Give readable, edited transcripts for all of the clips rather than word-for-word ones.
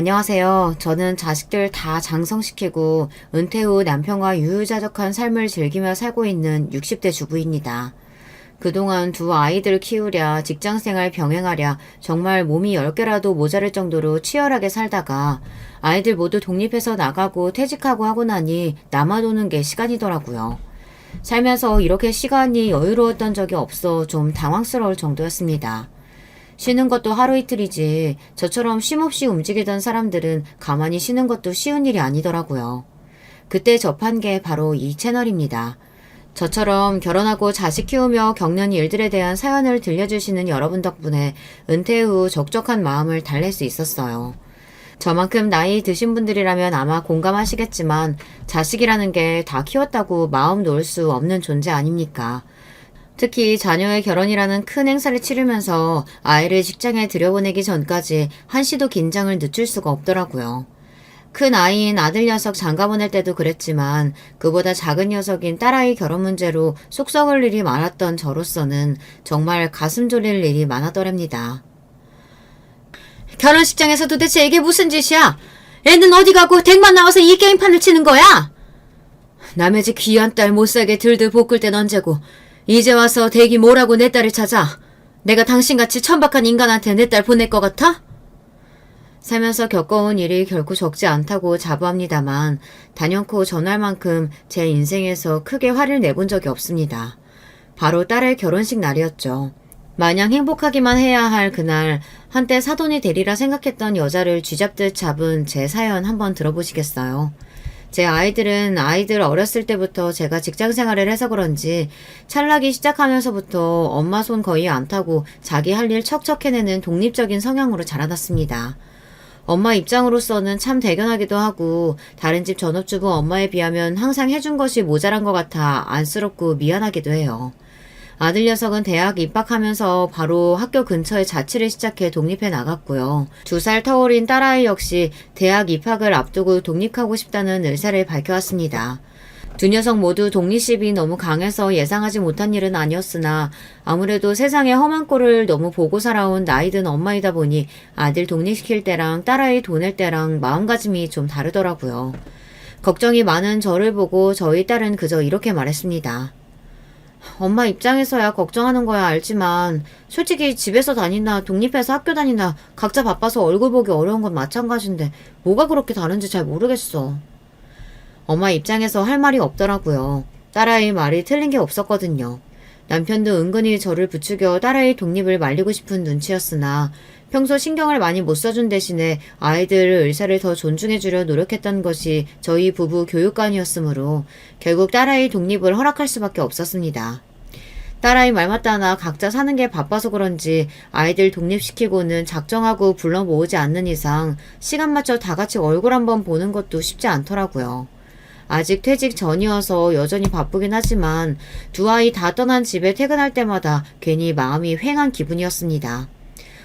안녕하세요. 저는 자식들 다 장성시키고 은퇴 후 남편과 유유자적한 삶을 즐기며 살고 있는 60대 주부입니다. 그동안 두 아이들 키우랴 직장생활 병행하랴 정말 몸이 10개라도 모자랄 정도로 치열하게 살다가 아이들 모두 독립해서 나가고 퇴직하고 하고 나니 남아도는 게 시간이더라고요. 살면서 이렇게 시간이 여유로웠던 적이 없어 좀 당황스러울 정도였습니다. 쉬는 것도 하루 이틀이지 저처럼 쉼없이 움직이던 사람들은 가만히 쉬는 것도 쉬운 일이 아니더라고요. 그때 접한 게 바로 이 채널입니다. 저처럼 결혼하고 자식 키우며 겪는 일들에 대한 사연을 들려주시는 여러분 덕분에 은퇴 후 적적한 마음을 달랠 수 있었어요. 저만큼 나이 드신 분들이라면 아마 공감하시겠지만 자식이라는 게 다 키웠다고 마음 놓을 수 없는 존재 아닙니까? 특히 자녀의 결혼이라는 큰 행사를 치르면서 아이를 직장에 들여보내기 전까지 한시도 긴장을 늦출 수가 없더라고요. 큰 아이인 아들 녀석 장가 보낼 때도 그랬지만 그보다 작은 녀석인 딸아이 결혼 문제로 속 썩을 일이 많았던 저로서는 정말 가슴 졸릴 일이 많았더랍니다. 결혼식장에서 도대체 이게 무슨 짓이야? 애는 어디 가고 댁만 나와서 이 게임판을 치는 거야? 남의 집 귀한 딸 못살게 들들 볶을 땐 언제고 이제 와서 댁이 뭐라고 내 딸을 찾아? 내가 당신같이 천박한 인간한테 내 딸 보낼 것 같아? 살면서 겪어온 일이 결코 적지 않다고 자부합니다만 단연코 전날만큼 제 인생에서 크게 화를 내본 적이 없습니다. 바로 딸의 결혼식 날이었죠. 마냥 행복하기만 해야 할 그날 한때 사돈이 되리라 생각했던 여자를 쥐잡듯 잡은 제 사연 한번 들어보시겠어요? 제 아이들은 아이들 어렸을 때부터 제가 직장 생활을 해서 그런지 찰나기 시작하면서부터 엄마 손 거의 안 타고 자기 할 일 척척 해내는 독립적인 성향으로 자라났습니다. 엄마 입장으로서는 참 대견하기도 하고 다른 집 전업주부 엄마에 비하면 항상 해준 것이 모자란 것 같아 안쓰럽고 미안하기도 해요. 아들 녀석은 대학 입학하면서 바로 학교 근처에 자취를 시작해 독립해 나갔고요. 2살 터울인 딸아이 역시 대학 입학을 앞두고 독립하고 싶다는 의사를 밝혀왔습니다. 두 녀석 모두 독립심이 너무 강해서 예상하지 못한 일은 아니었으나 아무래도 세상의 험한 꼴을 너무 보고 살아온 나이든 엄마이다 보니 아들 독립시킬 때랑 딸아이 보낼 때랑 마음가짐이 좀 다르더라고요. 걱정이 많은 저를 보고 저희 딸은 그저 이렇게 말했습니다. 엄마 입장에서야 걱정하는 거야 알지만 솔직히 집에서 다니나 독립해서 학교 다니나 각자 바빠서 얼굴 보기 어려운 건 마찬가지인데 뭐가 그렇게 다른지 잘 모르겠어. 엄마 입장에서 할 말이 없더라고요. 딸아이 말이 틀린 게 없었거든요. 남편도 은근히 저를 부추겨 딸아이 독립을 말리고 싶은 눈치였으나 평소 신경을 많이 못 써준 대신에 아이들 의사를 더 존중해주려 노력했던 것이 저희 부부 교육관이었으므로 결국 딸아이 독립을 허락할 수밖에 없었습니다. 딸아이 말 맞다나 각자 사는 게 바빠서 그런지 아이들 독립시키고는 작정하고 불러 모으지 않는 이상 시간 맞춰 다 같이 얼굴 한번 보는 것도 쉽지 않더라고요. 아직 퇴직 전이어서 여전히 바쁘긴 하지만 두 아이 다 떠난 집에 퇴근할 때마다 괜히 마음이 휑한 기분이었습니다.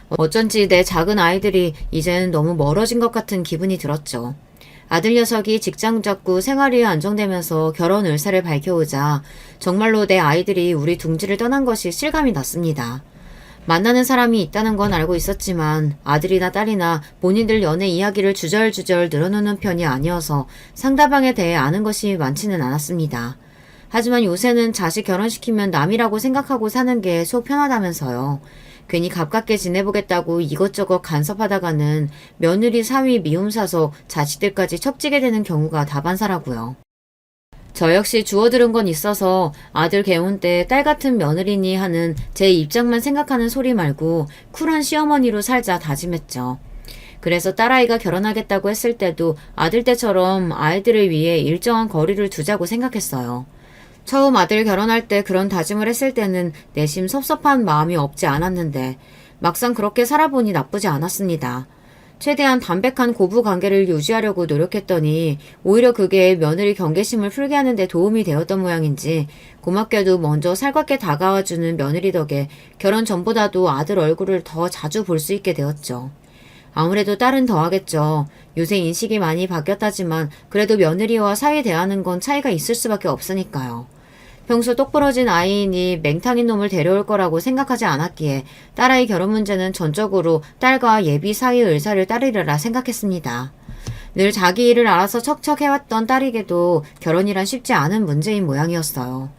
어쩐지 내 작은 아이들이 이제는 너무 멀어진 것 같은 기분이 들었죠. 아들 녀석이 직장 잡고 생활이 안정되면서 결혼 의사를 밝혀오자 정말로 내 아이들이 우리 둥지를 떠난 것이 실감이 났습니다. 만나는 사람이 있다는 건 알고 있었지만 아들이나 딸이나 본인들 연애 이야기를 주절주절 늘어놓는 편이 아니어서 상대방에 대해 아는 것이 많지는 않았습니다. 하지만 요새는 자식 결혼시키면 남이라고 생각하고 사는 게 속 편하다면서요. 괜히 가깝게 지내보겠다고 이것저것 간섭하다가는 며느리 사위 미움 사서 자식들까지 척지게 되는 경우가 다반사라고요. 저 역시 주워들은 건 있어서 아들 개혼 때 딸 같은 며느리니 하는 제 입장만 생각하는 소리 말고 쿨한 시어머니로 살자 다짐했죠. 그래서 딸아이가 결혼하겠다고 했을 때도 아들 때처럼 아이들을 위해 일정한 거리를 두자고 생각했어요. 처음 아들 결혼할 때 그런 다짐을 했을 때는 내심 섭섭한 마음이 없지 않았는데 막상 그렇게 살아보니 나쁘지 않았습니다. 최대한 담백한 고부 관계를 유지하려고 노력했더니 오히려 그게 며느리 경계심을 풀게 하는 데 도움이 되었던 모양인지 고맙게도 먼저 살갑게 다가와주는 며느리 덕에 결혼 전보다도 아들 얼굴을 더 자주 볼 수 있게 되었죠. 아무래도 딸은 더하겠죠. 요새 인식이 많이 바뀌었다지만 그래도 며느리와 사이 대하는 건 차이가 있을 수밖에 없으니까요. 평소 똑부러진 아이이니 맹탕인 놈을 데려올 거라고 생각하지 않았기에 딸아이 결혼 문제는 전적으로 딸과 예비 사이의 의사를 따르리라 생각했습니다. 늘 자기 일을 알아서 척척 해왔던 딸에게도 결혼이란 쉽지 않은 문제인 모양이었어요.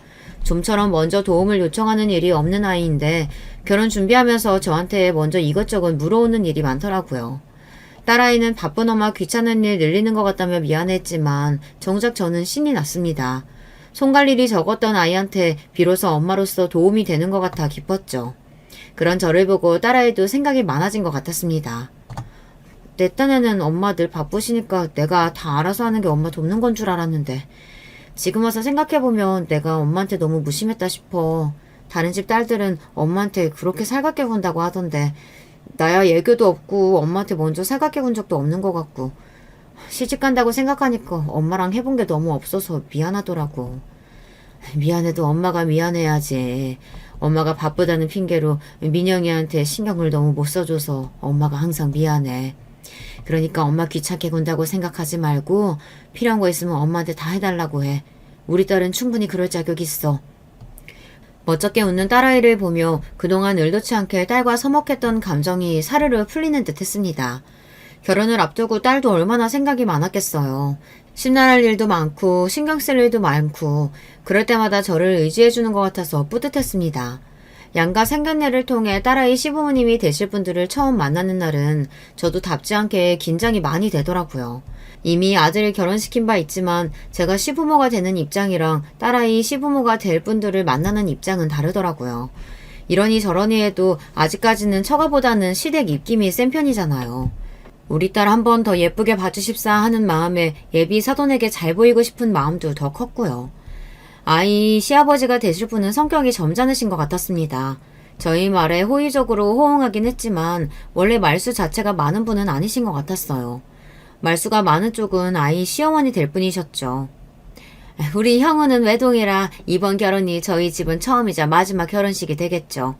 좀처럼 먼저 도움을 요청하는 일이 없는 아이인데 결혼 준비하면서 저한테 먼저 이것저것 물어오는 일이 많더라고요. 딸아이는 바쁜 엄마 귀찮은 일 늘리는 것 같다며 미안했지만 정작 저는 신이 났습니다. 손갈 일이 적었던 아이한테 비로소 엄마로서 도움이 되는 것 같아 기뻤죠. 그런 저를 보고 딸아이도 생각이 많아진 것 같았습니다. 내 딴에는 엄마 늘 바쁘시니까 내가 다 알아서 하는 게 엄마 돕는 건 줄 알았는데 지금 와서 생각해보면 내가 엄마한테 너무 무심했다 싶어. 다른 집 딸들은 엄마한테 그렇게 살갑게 군다고 하던데 나야 애교도 없고 엄마한테 먼저 살갑게 군 적도 없는 것 같고 시집간다고 생각하니까 엄마랑 해본 게 너무 없어서 미안하더라고. 미안해도 엄마가 미안해야지. 엄마가 바쁘다는 핑계로 민영이한테 신경을 너무 못 써줘서 엄마가 항상 미안해. 그러니까 엄마 귀찮게 군다고 생각하지 말고 필요한 거 있으면 엄마한테 다 해달라고 해. 우리 딸은 충분히 그럴 자격 있어. 멋쩍게 웃는 딸아이를 보며 그동안 의도치 않게 딸과 서먹했던 감정이 사르르 풀리는 듯 했습니다. 결혼을 앞두고 딸도 얼마나 생각이 많았겠어요. 심란할 일도 많고 신경 쓸 일도 많고 그럴 때마다 저를 의지해주는 것 같아서 뿌듯했습니다. 양가 상견례를 통해 딸아이 시부모님이 되실 분들을 처음 만나는 날은 저도 답지 않게 긴장이 많이 되더라고요. 이미 아들을 결혼시킨 바 있지만 제가 시부모가 되는 입장이랑 딸아이 시부모가 될 분들을 만나는 입장은 다르더라고요. 이러니 저러니 해도 아직까지는 처가보다는 시댁 입김이 센 편이잖아요. 우리 딸 한 번 더 예쁘게 봐주십사 하는 마음에 예비 사돈에게 잘 보이고 싶은 마음도 더 컸고요. 아이 시아버지가 되실 분은 성격이 점잖으신 것 같았습니다. 저희 말에 호의적으로 호응하긴 했지만 원래 말수 자체가 많은 분은 아니신 것 같았어요. 말수가 많은 쪽은 아이 시어머니 될 분이셨죠. 우리 형우는 외동이라 이번 결혼이 저희 집은 처음이자 마지막 결혼식이 되겠죠.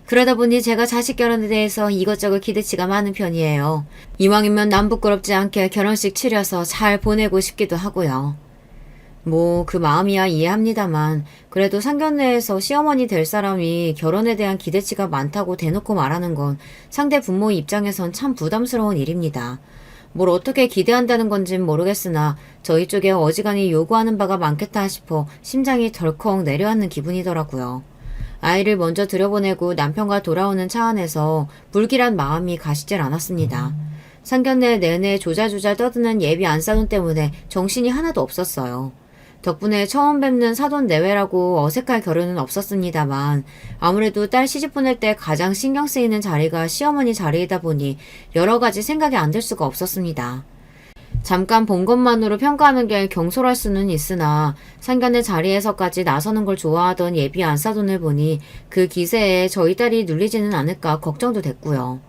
그러다 보니 제가 자식 결혼에 대해서 이것저것 기대치가 많은 편이에요. 이왕이면 남 부끄럽지 않게 결혼식 치러서 잘 보내고 싶기도 하고요. 뭐 그 마음이야 이해합니다만 그래도 상견례에서 시어머니 될 사람이 결혼에 대한 기대치가 많다고 대놓고 말하는 건 상대 부모 입장에선 참 부담스러운 일입니다. 뭘 어떻게 기대한다는 건진 모르겠으나 저희 쪽에 어지간히 요구하는 바가 많겠다 싶어 심장이 덜컥 내려앉는 기분이더라고요. 아이를 먼저 들여보내고 남편과 돌아오는 차 안에서 불길한 마음이 가시질 않았습니다. 상견례 내내 조잘조잘 떠드는 예비 안사돈 때문에 정신이 하나도 없었어요. 덕분에 처음 뵙는 사돈 내외라고 어색할 겨를은 없었습니다만 아무래도 딸 시집 보낼 때 가장 신경 쓰이는 자리가 시어머니 자리이다 보니 여러 가지 생각이 안 들 수가 없었습니다. 잠깐 본 것만으로 평가하는 게 경솔할 수는 있으나 상견례 자리에서까지 나서는 걸 좋아하던 예비 안사돈을 보니 그 기세에 저희 딸이 눌리지는 않을까 걱정도 됐고요.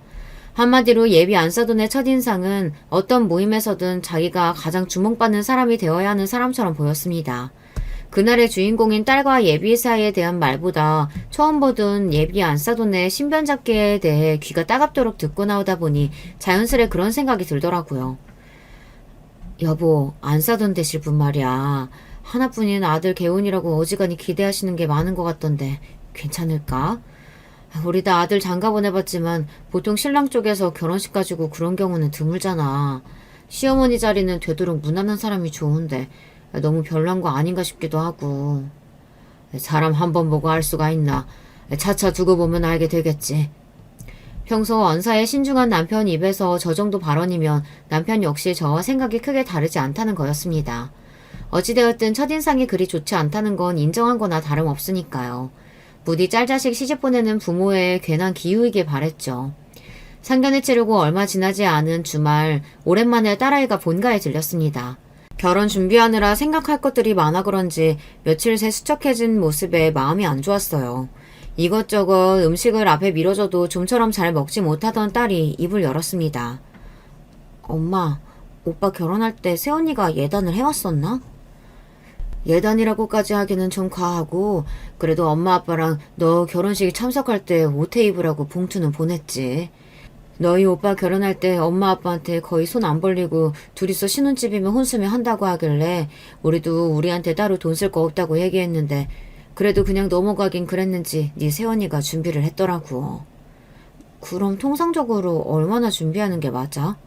한마디로 예비 안사돈의 첫인상은 어떤 모임에서든 자기가 가장 주목받는 사람이 되어야 하는 사람처럼 보였습니다. 그날의 주인공인 딸과 예비 사이에 대한 말보다 처음 보던 예비 안사돈의 신변잡기에 대해 귀가 따갑도록 듣고 나오다 보니 자연스레 그런 생각이 들더라고요. 여보, 안사돈 되실 분 말이야. 하나뿐인 아들 개운이라고 어지간히 기대하시는 게 많은 것 같던데 괜찮을까? 우리 다 아들 장가 보내봤지만 보통 신랑 쪽에서 결혼식 가지고 그런 경우는 드물잖아. 시어머니 자리는 되도록 무난한 사람이 좋은데 너무 별난 거 아닌가 싶기도 하고. 사람 한 번 보고 알 수가 있나. 차차 두고 보면 알게 되겠지. 평소 언사에 신중한 남편 입에서 저 정도 발언이면 남편 역시 저와 생각이 크게 다르지 않다는 거였습니다. 어찌되었든 첫인상이 그리 좋지 않다는 건 인정한 거나 다름없으니까요. 부디 짤자식 시집 보내는 부모의 괜한 기우이길 바랬죠. 상견례 치르고 얼마 지나지 않은 주말 오랜만에 딸아이가 본가에 들렸습니다. 결혼 준비하느라 생각할 것들이 많아 그런지 며칠 새 수척해진 모습에 마음이 안 좋았어요. 이것저것 음식을 앞에 밀어줘도 좀처럼 잘 먹지 못하던 딸이 입을 열었습니다. 엄마, 오빠 결혼할 때 새언니가 예단을 해왔었나? 예단이라고까지 하기는 좀 과하고 그래도 엄마 아빠랑 너 결혼식에 참석할 때 옷에 입으라고 봉투는 보냈지. 너희 오빠 결혼할 때 엄마 아빠한테 거의 손 안 벌리고 둘이서 신혼집이면 혼수면 한다고 하길래 우리도 우리한테 따로 돈 쓸 거 없다고 얘기했는데 그래도 그냥 넘어가긴 그랬는지 네 새언니가 준비를 했더라고. 그럼 통상적으로 얼마나 준비하는 게 맞아?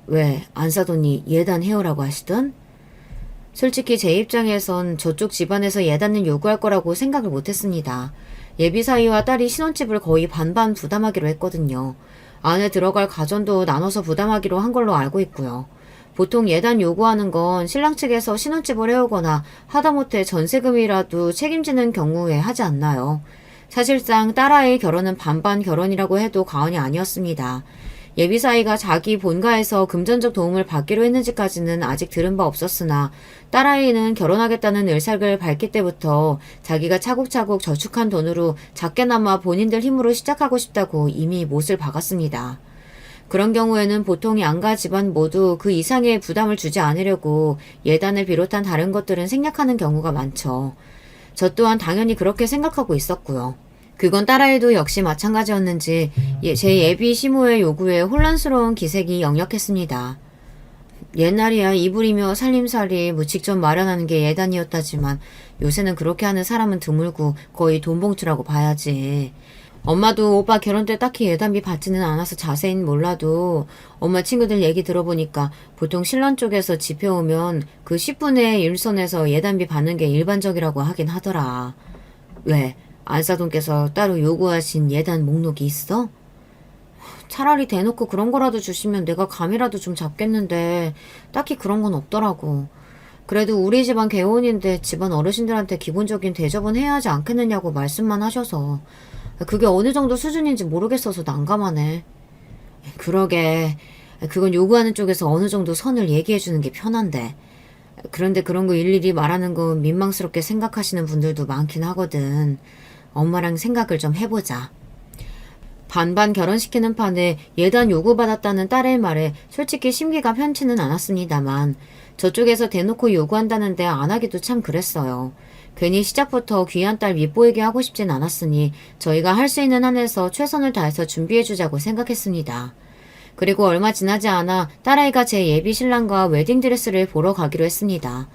왜 안사돈이 예단 해오라고 하시던? 솔직히 제 입장에선 저쪽 집안에서 예단을 요구할 거라고 생각을 못했습니다. 예비사위와 딸이 신혼집을 거의 반반 부담하기로 했거든요. 안에 들어갈 가전도 나눠서 부담하기로 한 걸로 알고 있고요. 보통 예단 요구하는 건 신랑 측에서 신혼집을 해오거나 하다못해 전세금이라도 책임지는 경우에 하지 않나요? 사실상 딸아이의 결혼은 반반 결혼이라고 해도 과언이 아니었습니다. 예비사위가 자기 본가에서 금전적 도움을 받기로 했는지까지는 아직 들은 바 없었으나 딸아이는 결혼하겠다는 의사를 밝힐 때부터 자기가 차곡차곡 저축한 돈으로 작게나마 본인들 힘으로 시작하고 싶다고 이미 못을 박았습니다. 그런 경우에는 보통 양가 집안 모두 그 이상의 부담을 주지 않으려고 예단을 비롯한 다른 것들은 생략하는 경우가 많죠. 저 또한 당연히 그렇게 생각하고 있었고요. 그건 딸아이도 역시 마찬가지였는지 제 예비 시모의 요구에 혼란스러운 기색이 역력했습니다. 옛날이야 이불이며 살림살이 무직접 마련하는 게 예단이었다지만 요새는 그렇게 하는 사람은 드물고 거의 돈봉투라고 봐야지. 엄마도 오빠 결혼 때 딱히 예단비 받지는 않아서 자세히는 몰라도 엄마 친구들 얘기 들어보니까 보통 신랑 쪽에서 집해오면 그 10분의 1선에서 예단비 받는 게 일반적이라고 하긴 하더라. 왜? 안사돈께서 따로 요구하신 예단 목록이 있어? 차라리 대놓고 그런 거라도 주시면 내가 감이라도 좀 잡겠는데 딱히 그런 건 없더라고. 그래도 우리 집안 개혼인데 집안 어르신들한테 기본적인 대접은 해야 하지 않겠느냐고 말씀만 하셔서 그게 어느 정도 수준인지 모르겠어서 난감하네. 그러게. 그건 요구하는 쪽에서 어느 정도 선을 얘기해주는 게 편한데. 그런데 그런 거 일일이 말하는 건 민망스럽게 생각하시는 분들도 많긴 하거든. 엄마랑 생각을 좀 해보자. 반반 결혼시키는 판에 예단 요구받았다는 딸의 말에 솔직히 심기가 편치는 않았습니다만 저쪽에서 대놓고 요구한다는데 안 하기도 참 그랬어요. 괜히 시작부터 귀한 딸 밉보이게 하고 싶진 않았으니 저희가 할 수 있는 한에서 최선을 다해서 준비해주자고 생각했습니다. 그리고 얼마 지나지 않아 딸아이가 제 예비 신랑과 웨딩드레스를 보러 가기로 했습니다.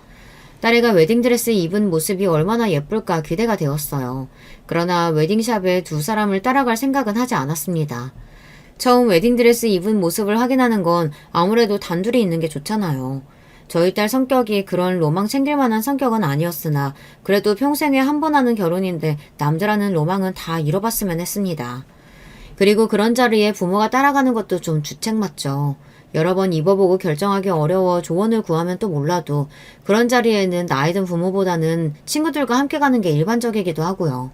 딸애가 웨딩드레스 입은 모습이 얼마나 예쁠까 기대가 되었어요. 그러나 웨딩샵에 두 사람을 따라갈 생각은 하지 않았습니다. 처음 웨딩드레스 입은 모습을 확인하는 건 아무래도 단둘이 있는 게 좋잖아요. 저희 딸 성격이 그런 로망 챙길 만한 성격은 아니었으나 그래도 평생에 한 번 하는 결혼인데 남자라는 로망은 다 이뤄봤으면 했습니다. 그리고 그런 자리에 부모가 따라가는 것도 좀 주책 맞죠. 여러 번 입어보고 결정하기 어려워 조언을 구하면 또 몰라도 그런 자리에는 나이든 부모보다는 친구들과 함께 가는 게 일반적이기도 하고요.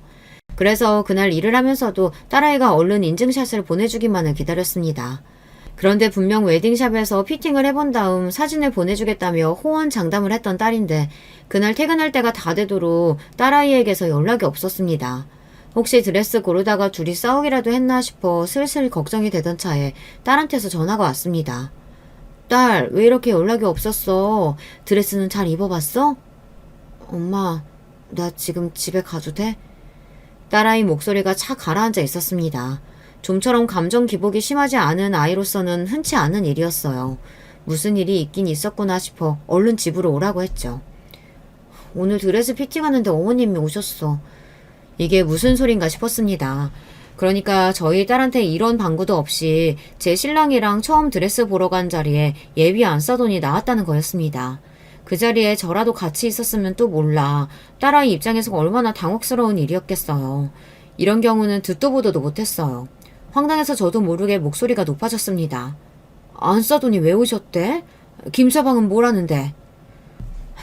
그래서 그날 일을 하면서도 딸아이가 얼른 인증샷을 보내주기만을 기다렸습니다. 그런데 분명 웨딩샵에서 피팅을 해본 다음 사진을 보내주겠다며 호언장담을 했던 딸인데 그날 퇴근할 때가 다 되도록 딸아이에게서 연락이 없었습니다. 혹시 드레스 고르다가 둘이 싸우기라도 했나 싶어 슬슬 걱정이 되던 차에 딸한테서 전화가 왔습니다. 딸, 왜 이렇게 연락이 없었어? 드레스는 잘 입어봤어? 엄마, 나 지금 집에 가도 돼? 딸아이 목소리가 착 가라앉아 있었습니다. 좀처럼 감정 기복이 심하지 않은 아이로서는 흔치 않은 일이었어요. 무슨 일이 있긴 있었구나 싶어 얼른 집으로 오라고 했죠. 오늘 드레스 피팅하는데 어머님이 오셨어. 이게 무슨 소린가 싶었습니다. 그러니까 저희 딸한테 이런 방구도 없이 제 신랑이랑 처음 드레스 보러 간 자리에 예비 안사돈이 나왔다는 거였습니다. 그 자리에 저라도 같이 있었으면 또 몰라. 딸아이 입장에서 얼마나 당혹스러운 일이었겠어요. 이런 경우는 듣도 보도도 못했어요. 황당해서 저도 모르게 목소리가 높아졌습니다. 안사돈이 왜 오셨대? 김서방은 뭐라는데?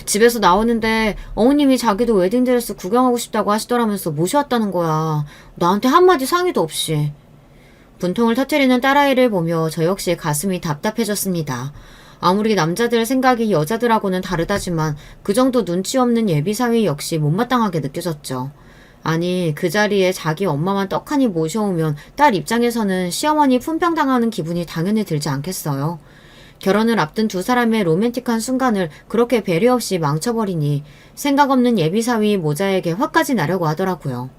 집에서 나오는데 어머님이 자기도 웨딩드레스 구경하고 싶다고 하시더라면서 모셔왔다는 거야. 나한테 한마디 상의도 없이. 분통을 터뜨리는 딸아이를 보며 저 역시 가슴이 답답해졌습니다. 아무리 남자들 생각이 여자들하고는 다르다지만 그 정도 눈치 없는 예비사위 역시 못마땅하게 느껴졌죠. 아니 그 자리에 자기 엄마만 떡하니 모셔오면 딸 입장에서는 시어머니 품평당하는 기분이 당연히 들지 않겠어요. 결혼을 앞둔 두 사람의 로맨틱한 순간을 그렇게 배려 없이 망쳐버리니 생각 없는 예비사위 모자에게 화까지 나려고 하더라고요.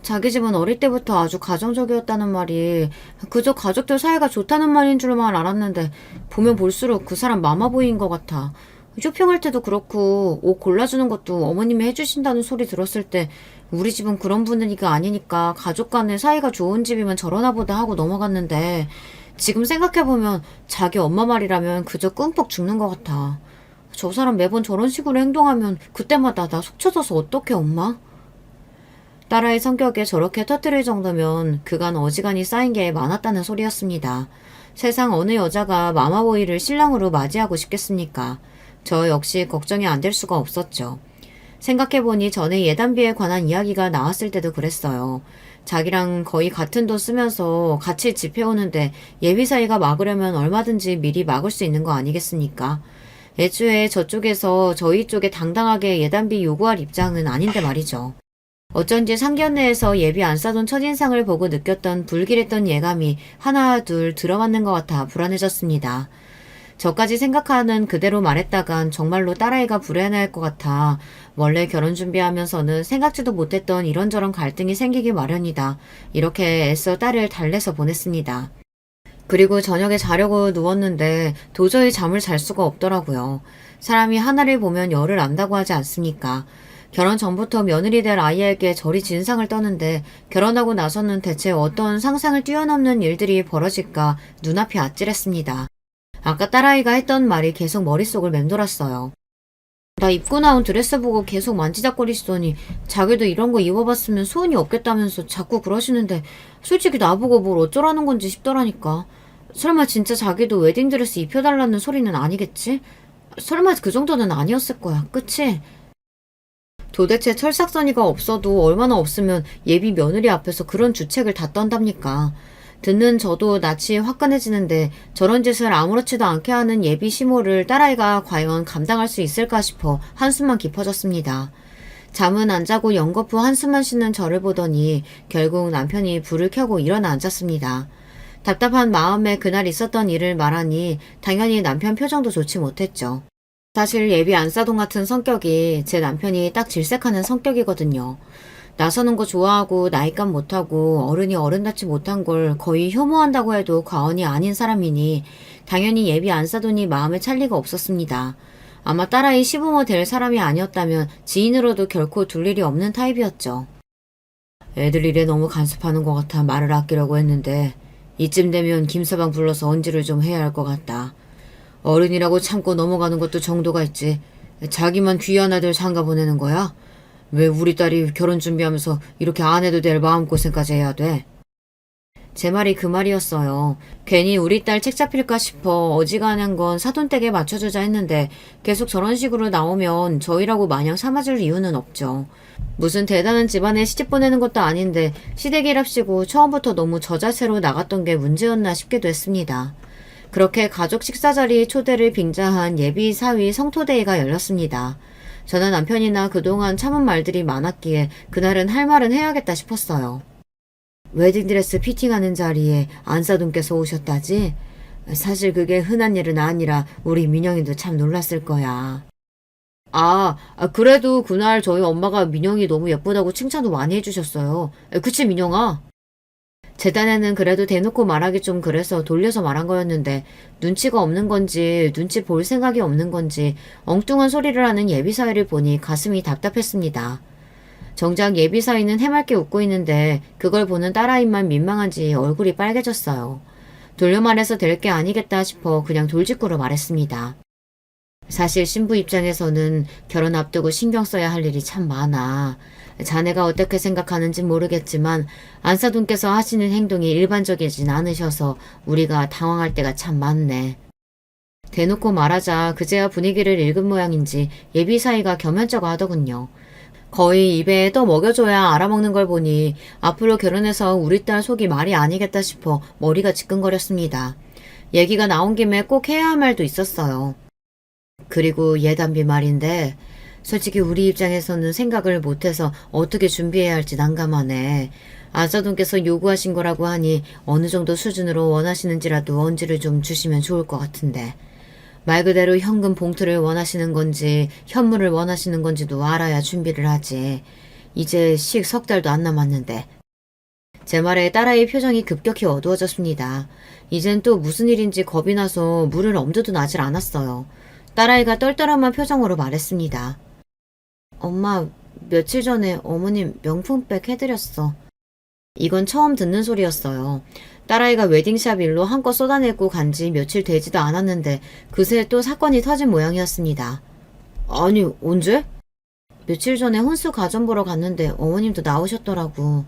자기 집은 어릴 때부터 아주 가정적이었다는 말이 그저 가족들 사이가 좋다는 말인 줄만 알았는데 보면 볼수록 그 사람 마마보이인 것 같아. 쇼핑할 때도 그렇고 옷 골라주는 것도 어머님이 해주신다는 소리 들었을 때 우리 집은 그런 분위기가 아니니까 가족 간의 사이가 좋은 집이면 저러나 보다 하고 넘어갔는데 지금 생각해보면 자기 엄마 말이라면 그저 끔뻑 죽는 것 같아. 저 사람 매번 저런 식으로 행동하면 그때마다 나 속 터져서 어떡해 엄마? 딸아이 성격에 저렇게 터뜨릴 정도면 그간 어지간히 쌓인 게 많았다는 소리였습니다. 세상 어느 여자가 마마보이를 신랑으로 맞이하고 싶겠습니까? 저 역시 걱정이 안 될 수가 없었죠. 생각해보니 전에 예단비에 관한 이야기가 나왔을 때도 그랬어요. 자기랑 거의 같은 돈 쓰면서 같이 집해오는데 예비 사이가 막으려면 얼마든지 미리 막을 수 있는 거 아니겠습니까? 애초에 저쪽에서 저희 쪽에 당당하게 예단비 요구할 입장은 아닌데 말이죠. 어쩐지 상견례에서 예비 안 싸던 첫인상을 보고 느꼈던 불길했던 예감이 하나 둘 들어맞는 것 같아 불안해졌습니다. 저까지 생각하는 그대로 말했다간 정말로 딸아이가 불안해할 것 같아 원래 결혼 준비하면서는 생각지도 못했던 이런저런 갈등이 생기기 마련이다. 이렇게 애써 딸을 달래서 보냈습니다. 그리고 저녁에 자려고 누웠는데 도저히 잠을 잘 수가 없더라고요. 사람이 하나를 보면 열을 안다고 하지 않습니까? 결혼 전부터 며느리 될 아이에게 저리 진상을 떠는데 결혼하고 나서는 대체 어떤 상상을 뛰어넘는 일들이 벌어질까 눈앞이 아찔했습니다. 아까 딸아이가 했던 말이 계속 머릿속을 맴돌았어요. 나 입고 나온 드레스 보고 계속 만지작거리시더니 자기도 이런 거 입어봤으면 소원이 없겠다면서 자꾸 그러시는데 솔직히 나보고 뭘 어쩌라는 건지 싶더라니까. 설마 진짜 자기도 웨딩드레스 입혀달라는 소리는 아니겠지? 설마 그 정도는 아니었을 거야. 그치? 도대체 철삭서니가 없어도 얼마나 없으면 예비 며느리 앞에서 그런 주책을 다 떤답니까? 듣는 저도 낯이 화끈해지는데 저런 짓을 아무렇지도 않게 하는 예비 시모를 딸아이가 과연 감당할 수 있을까 싶어 한숨만 깊어졌습니다. 잠은 안 자고 연거푸 한숨만 쉬는 저를 보더니 결국 남편이 불을 켜고 일어나 앉았습니다. 답답한 마음에 그날 있었던 일을 말하니 당연히 남편 표정도 좋지 못했죠. 사실 예비 안사동 같은 성격이 제 남편이 딱 질색하는 성격이거든요. 나서는 거 좋아하고 나이값 못하고 어른이 어른답지 못한 걸 거의 혐오한다고 해도 과언이 아닌 사람이니 당연히 예비 안사돈이 마음에 찰 리가 없었습니다. 아마 딸아이 시부모 될 사람이 아니었다면 지인으로도 결코 둘 일이 없는 타입이었죠. 애들 일에 너무 간섭하는 것 같아 말을 아끼려고 했는데 이쯤 되면 김서방 불러서 언지를 좀 해야 할 것 같다. 어른이라고 참고 넘어가는 것도 정도가 있지. 자기만 귀한 아들 장가 보내는 거야? 왜 우리 딸이 결혼 준비하면서 이렇게 안 해도 될 마음고생까지 해야 돼? 제 말이 그 말이었어요. 괜히 우리 딸 책 잡힐까 싶어 어지간한 건 사돈댁에 맞춰주자 했는데 계속 저런 식으로 나오면 저희라고 마냥 삼아줄 이유는 없죠. 무슨 대단한 집안에 시집 보내는 것도 아닌데 시댁이랍시고 처음부터 너무 저자세로 나갔던 게 문제였나 싶기도 했습니다. 그렇게 가족 식사 자리 초대를 빙자한 예비 사위 성토대회가 열렸습니다. 저는 남편이나 그동안 참은 말들이 많았기에 그날은 할 말은 해야겠다 싶었어요. 웨딩드레스 피팅하는 자리에 안사돈께서 오셨다지? 사실 그게 흔한 일은 아니라 우리 민영이도 참 놀랐을 거야. 그래도 그날 저희 엄마가 민영이 너무 예쁘다고 칭찬도 많이 해주셨어요. 그치 민영아? 제 딴에는 그래도 대놓고 말하기 좀 그래서 돌려서 말한 거였는데 눈치가 없는 건지 눈치 볼 생각이 없는 건지 엉뚱한 소리를 하는 예비사위를 보니 가슴이 답답했습니다. 정작 예비사위는 해맑게 웃고 있는데 그걸 보는 딸아이만 민망한지 얼굴이 빨개졌어요. 돌려 말해서 될 게 아니겠다 싶어 그냥 돌직구로 말했습니다. 사실 신부 입장에서는 결혼 앞두고 신경 써야 할 일이 참 많아. 자네가 어떻게 생각하는지 모르겠지만 안사돈께서 하시는 행동이 일반적이진 않으셔서 우리가 당황할 때가 참 많네. 대놓고 말하자 그제야 분위기를 읽은 모양인지 예비사위가 겸연쩍어 하더군요. 거의 입에 떠 먹여줘야 알아먹는 걸 보니 앞으로 결혼해서 우리 딸 속이 말이 아니겠다 싶어 머리가 지끈거렸습니다. 얘기가 나온 김에 꼭 해야 할 말도 있었어요. 그리고 예단비 말인데 솔직히 우리 입장에서는 생각을 못해서 어떻게 준비해야 할지 난감하네. 안사돈께서 요구하신 거라고 하니 어느 정도 수준으로 원하시는지라도 언지를 좀 주시면 좋을 것 같은데. 말 그대로 현금 봉투를 원하시는 건지 현물을 원하시는 건지도 알아야 준비를 하지. 이제 식 석 달도 안 남았는데. 제 말에 딸아이의 표정이 급격히 어두워졌습니다. 이젠 또 무슨 일인지 겁이 나서 물을 엄두도 나질 않았어요. 딸아이가 떨떠름한 표정으로 말했습니다. 엄마, 며칠 전에 어머님 명품백 해드렸어. 이건 처음 듣는 소리였어요. 딸아이가 웨딩샵 일로 한껏 쏟아내고 간 지 며칠 되지도 않았는데 그새 또 사건이 터진 모양이었습니다. 아니, 언제? 며칠 전에 혼수 가전 보러 갔는데 어머님도 나오셨더라고.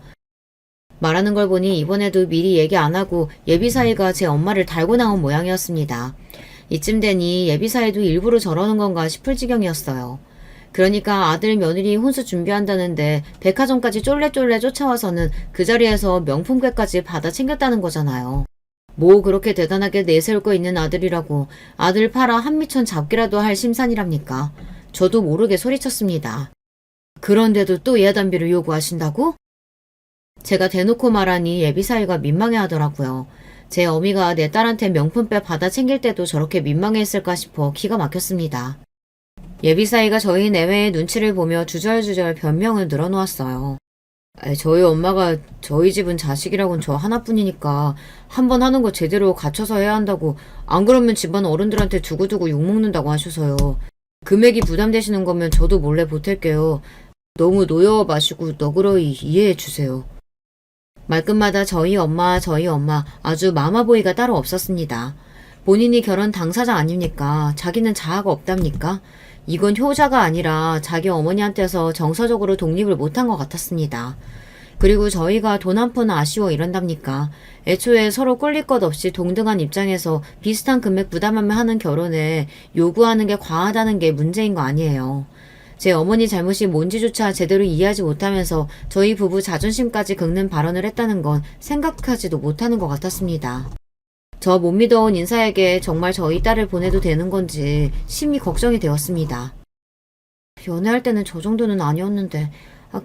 말하는 걸 보니 이번에도 미리 얘기 안 하고 예비사위가 제 엄마를 달고 나온 모양이었습니다. 이쯤 되니 예비사위도 일부러 저러는 건가 싶을 지경이었어요. 그러니까 아들 며느리 혼수 준비한다는데 백화점까지 쫄래쫄래 쫓아와서는 그 자리에서 명품백까지 받아 챙겼다는 거잖아요. 뭐 그렇게 대단하게 내세울 거 있는 아들이라고 아들 팔아 한미천 잡기라도 할 심산이랍니까? 저도 모르게 소리쳤습니다. 그런데도 또 예단비를 요구하신다고? 제가 대놓고 말하니 예비사위가 민망해 하더라고요. 제 어미가 내 딸한테 명품백 받아 챙길 때도 저렇게 민망해했을까 싶어 기가 막혔습니다. 예비사위가 저희 내외의 눈치를 보며 주절주절 변명을 늘어놓았어요. 저희 엄마가 저희 집은 자식이라곤 저 하나뿐이니까 한 번 하는 거 제대로 갖춰서 해야 한다고, 안 그러면 집안 어른들한테 두고두고 욕먹는다고 하셔서요. 금액이 부담되시는 거면 저도 몰래 보탤게요. 너무 노여워 마시고 너그러이 이해해 주세요. 말끝마다 저희 엄마 아주 마마보이가 따로 없었습니다. 본인이 결혼 당사자 아닙니까? 자기는 자아가 없답니까? 이건 효자가 아니라 자기 어머니한테서 정서적으로 독립을 못한 것 같았습니다. 그리고 저희가 돈 한 푼 아쉬워 이런답니까? 애초에 서로 꿀릴 것 없이 동등한 입장에서 비슷한 금액 부담하며 하는 결혼에 요구하는 게 과하다는 게 문제인 거 아니에요. 제 어머니 잘못이 뭔지조차 제대로 이해하지 못하면서 저희 부부 자존심까지 긁는 발언을 했다는 건 생각하지도 못하는 것 같았습니다. 저 못 믿어온 인사에게 정말 저희 딸을 보내도 되는 건지 심히 걱정이 되었습니다. 연애할 때는 저 정도는 아니었는데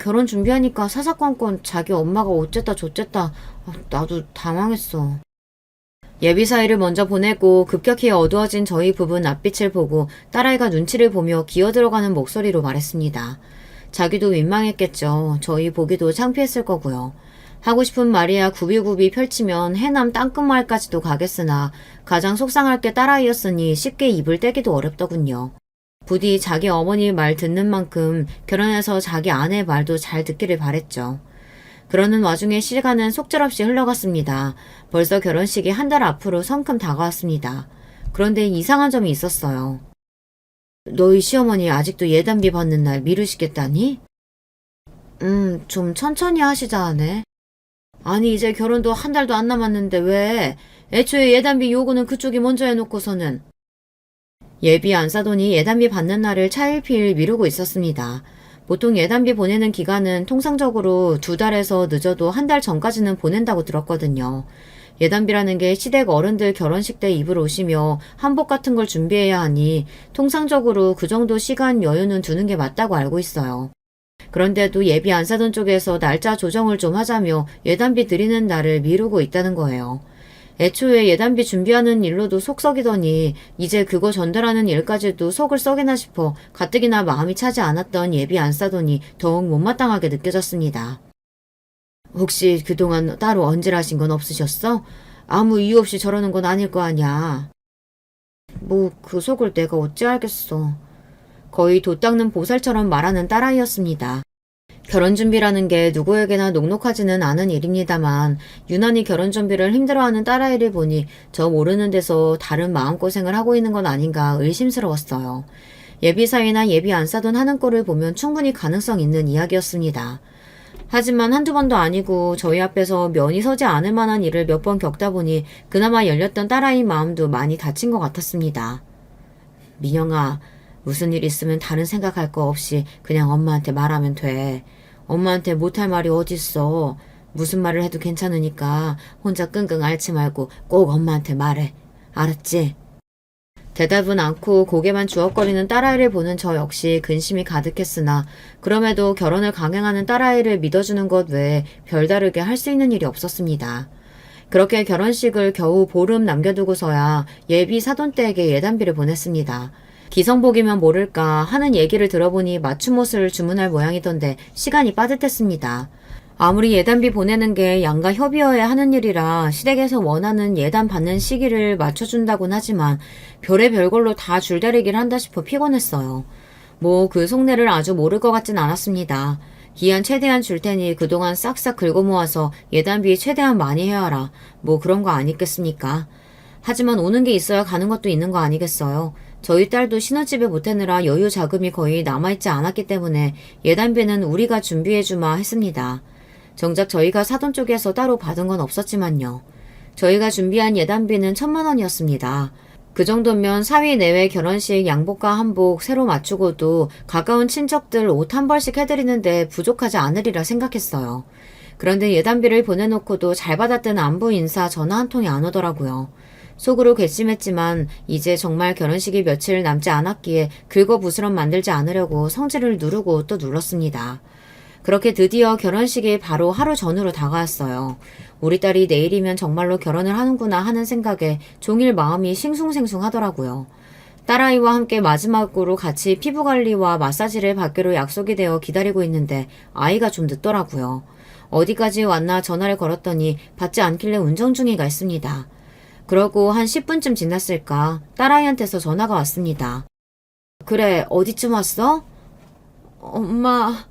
결혼 준비하니까 사사건건 자기 엄마가 어쨌다 저쨌다. 나도 당황했어. 예비사위를 먼저 보내고 급격히 어두워진 저희 부부 낯빛을 보고 딸아이가 눈치를 보며 기어들어가는 목소리로 말했습니다. 자기도 민망했겠죠. 저희 보기도 창피했을 거고요. 하고 싶은 말이야 굽이굽이 펼치면 해남 땅끝마을까지도 가겠으나 가장 속상할 게 딸아이였으니 쉽게 입을 떼기도 어렵더군요. 부디 자기 어머니 말 듣는 만큼 결혼해서 자기 아내 말도 잘 듣기를 바랬죠. 그러는 와중에 시간은 속절없이 흘러갔습니다. 벌써 결혼식이 한 달 앞으로 성큼 다가왔습니다. 그런데 이상한 점이 있었어요. 너희 시어머니 아직도 예단비 받는 날 미루시겠다니? 좀 천천히 하시자 하네. 아니 이제 결혼도 한 달도 안 남았는데 왜? 애초에 예단비 요구는 그쪽이 먼저 해놓고서는. 예비 안 사돈이 예단비 받는 날을 차일피일 미루고 있었습니다. 보통 예단비 보내는 기간은 통상적으로 2달에서 늦어도 한 달 전까지는 보낸다고 들었거든요. 예단비라는 게 시댁 어른들 결혼식 때 입을 옷이며 한복 같은 걸 준비해야 하니 통상적으로 그 정도 시간 여유는 두는 게 맞다고 알고 있어요. 그런데도 예비 안 사돈 쪽에서 날짜 조정을 좀 하자며 예단비 드리는 날을 미루고 있다는 거예요. 애초에 예단비 준비하는 일로도 속 썩이더니 이제 그거 전달하는 일까지도 속을 썩이나 싶어 가뜩이나 마음이 차지 않았던 예비 안 사돈이 더욱 못마땅하게 느껴졌습니다. 혹시 그동안 따로 언질하신 건 없으셨어? 아무 이유 없이 저러는 건 아닐 거 아냐. 뭐 그 속을 내가 어찌 알겠어. 거의 돛 닦는 보살처럼 말하는 딸아이였습니다. 결혼 준비라는 게 누구에게나 녹록하지는 않은 일입니다만 유난히 결혼 준비를 힘들어하는 딸아이를 보니 저 모르는 데서 다른 마음고생을 하고 있는 건 아닌가 의심스러웠어요. 예비사위나 예비 안 사돈 하는 꼴을 보면 충분히 가능성 있는 이야기였습니다. 하지만 한두 번도 아니고 저희 앞에서 면이 서지 않을 만한 일을 몇 번 겪다 보니 그나마 열렸던 딸아이 마음도 많이 다친 것 같았습니다. 민영아, 무슨 일 있으면 다른 생각할 거 없이 그냥 엄마한테 말하면 돼. 엄마한테 못할 말이 어딨어. 무슨 말을 해도 괜찮으니까 혼자 끙끙 앓지 말고 꼭 엄마한테 말해. 알았지? 대답은 않고 고개만 주걱거리는 딸아이를 보는 저 역시 근심이 가득했으나 그럼에도 결혼을 강행하는 딸아이를 믿어주는 것 외에 별다르게 할 수 있는 일이 없었습니다. 그렇게 결혼식을 겨우 보름 남겨두고서야 예비 사돈댁에게 예단비를 보냈습니다. 기성복이면 모를까 하는 얘기를 들어보니 맞춤옷을 주문할 모양이던데 시간이 빠듯했습니다. 아무리 예단비 보내는 게 양가 협의어야 하는 일이라 시댁에서 원하는 예단 받는 시기를 맞춰준다곤 하지만 별의별 걸로 다 줄다리기를 한다 싶어 피곤했어요. 뭐 그 속내를 아주 모를 것 같진 않았습니다. 기한 최대한 줄 테니 그동안 싹싹 긁어 모아서 예단비 최대한 많이 해와라. 뭐 그런 거 아니겠습니까? 하지만 오는 게 있어야 가는 것도 있는 거 아니겠어요. 저희 딸도 신혼집에 보태느라 여유 자금이 거의 남아있지 않았기 때문에 예단비는 우리가 준비해주마 했습니다. 정작 저희가 사돈 쪽에서 따로 받은 건 없었지만요. 저희가 준비한 예단비는 1,000만 원이었습니다. 그 정도면 사위 내외 결혼식 양복과 한복 새로 맞추고도 가까운 친척들 옷 한 벌씩 해드리는데 부족하지 않으리라 생각했어요. 그런데 예단비를 보내놓고도 잘 받았던 안부 인사 전화 한 통이 안 오더라고요. 속으로 괘씸했지만 이제 정말 결혼식이 며칠 남지 않았기에 긁어부스럼 만들지 않으려고 성질을 누르고 또 눌렀습니다. 그렇게 드디어 결혼식이 바로 하루 전으로 다가왔어요. 우리 딸이 내일이면 정말로 결혼을 하는구나 하는 생각에 종일 마음이 싱숭생숭하더라고요. 딸아이와 함께 마지막으로 같이 피부관리와 마사지를 받기로 약속이 되어 기다리고 있는데 아이가 좀 늦더라고요. 어디까지 왔나 전화를 걸었더니 받지 않길래 운전 중이가 있습니다. 그러고 한 10분쯤 지났을까 딸아이한테서 전화가 왔습니다. 그래, 어디쯤 왔어? 엄마...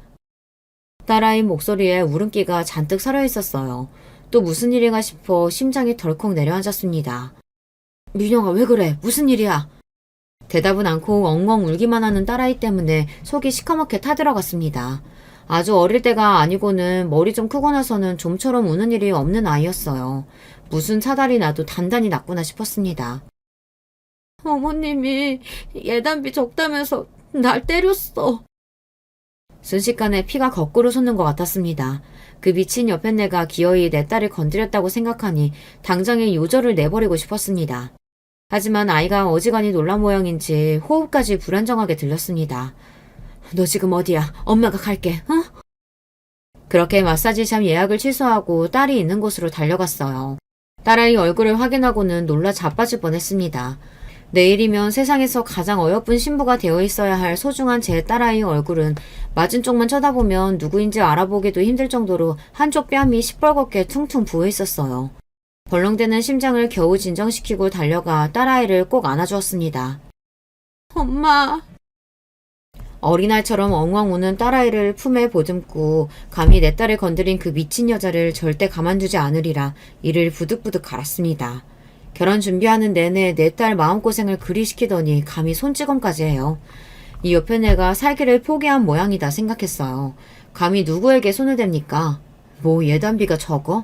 딸아이 목소리에 울음기가 잔뜩 서려 있었어요. 또 무슨 일인가 싶어 심장이 덜컥 내려앉았습니다. 민영아, 왜 그래? 무슨 일이야? 대답은 않고 엉엉 울기만 하는 딸아이 때문에 속이 시커멓게 타들어갔습니다. 아주 어릴 때가 아니고는 머리 좀 크고 나서는 좀처럼 우는 일이 없는 아이였어요. 무슨 사달이 나도 단단히 났구나 싶었습니다. 어머님이 예단비 적다면서 날 때렸어. 순식간에 피가 거꾸로 솟는 것 같았습니다. 그 미친 여편네가 기어이 내 딸을 건드렸다고 생각하니 당장에 요절을 내버리고 싶었습니다. 하지만 아이가 어지간히 놀란 모양인지 호흡까지 불안정하게 들렸습니다. 너 지금 어디야? 엄마가 갈게, 어? 그렇게 마사지샵 예약을 취소하고 딸이 있는 곳으로 달려갔어요. 딸아이 얼굴을 확인하고는 놀라 자빠질 뻔했습니다. 내일이면 세상에서 가장 어여쁜 신부가 되어 있어야 할 소중한 제 딸아이 얼굴은 맞은 쪽만 쳐다보면 누구인지 알아보기도 힘들 정도로 한쪽 뺨이 시뻘겋게 퉁퉁 부어 있었어요. 벌렁대는 심장을 겨우 진정시키고 달려가 딸아이를 꼭 안아주었습니다. 엄마. 어린아이처럼 엉엉 우는 딸아이를 품에 보듬고 감히 내 딸을 건드린 그 미친 여자를 절대 가만두지 않으리라 이를 부득부득 갈았습니다. 결혼 준비하는 내내 내 딸 마음고생을 그리 시키더니 감히 손찌검까지 해요. 이 옆에 내가 살기를 포기한 모양이다 생각했어요. 감히 누구에게 손을 댑니까? 뭐 예단비가 적어?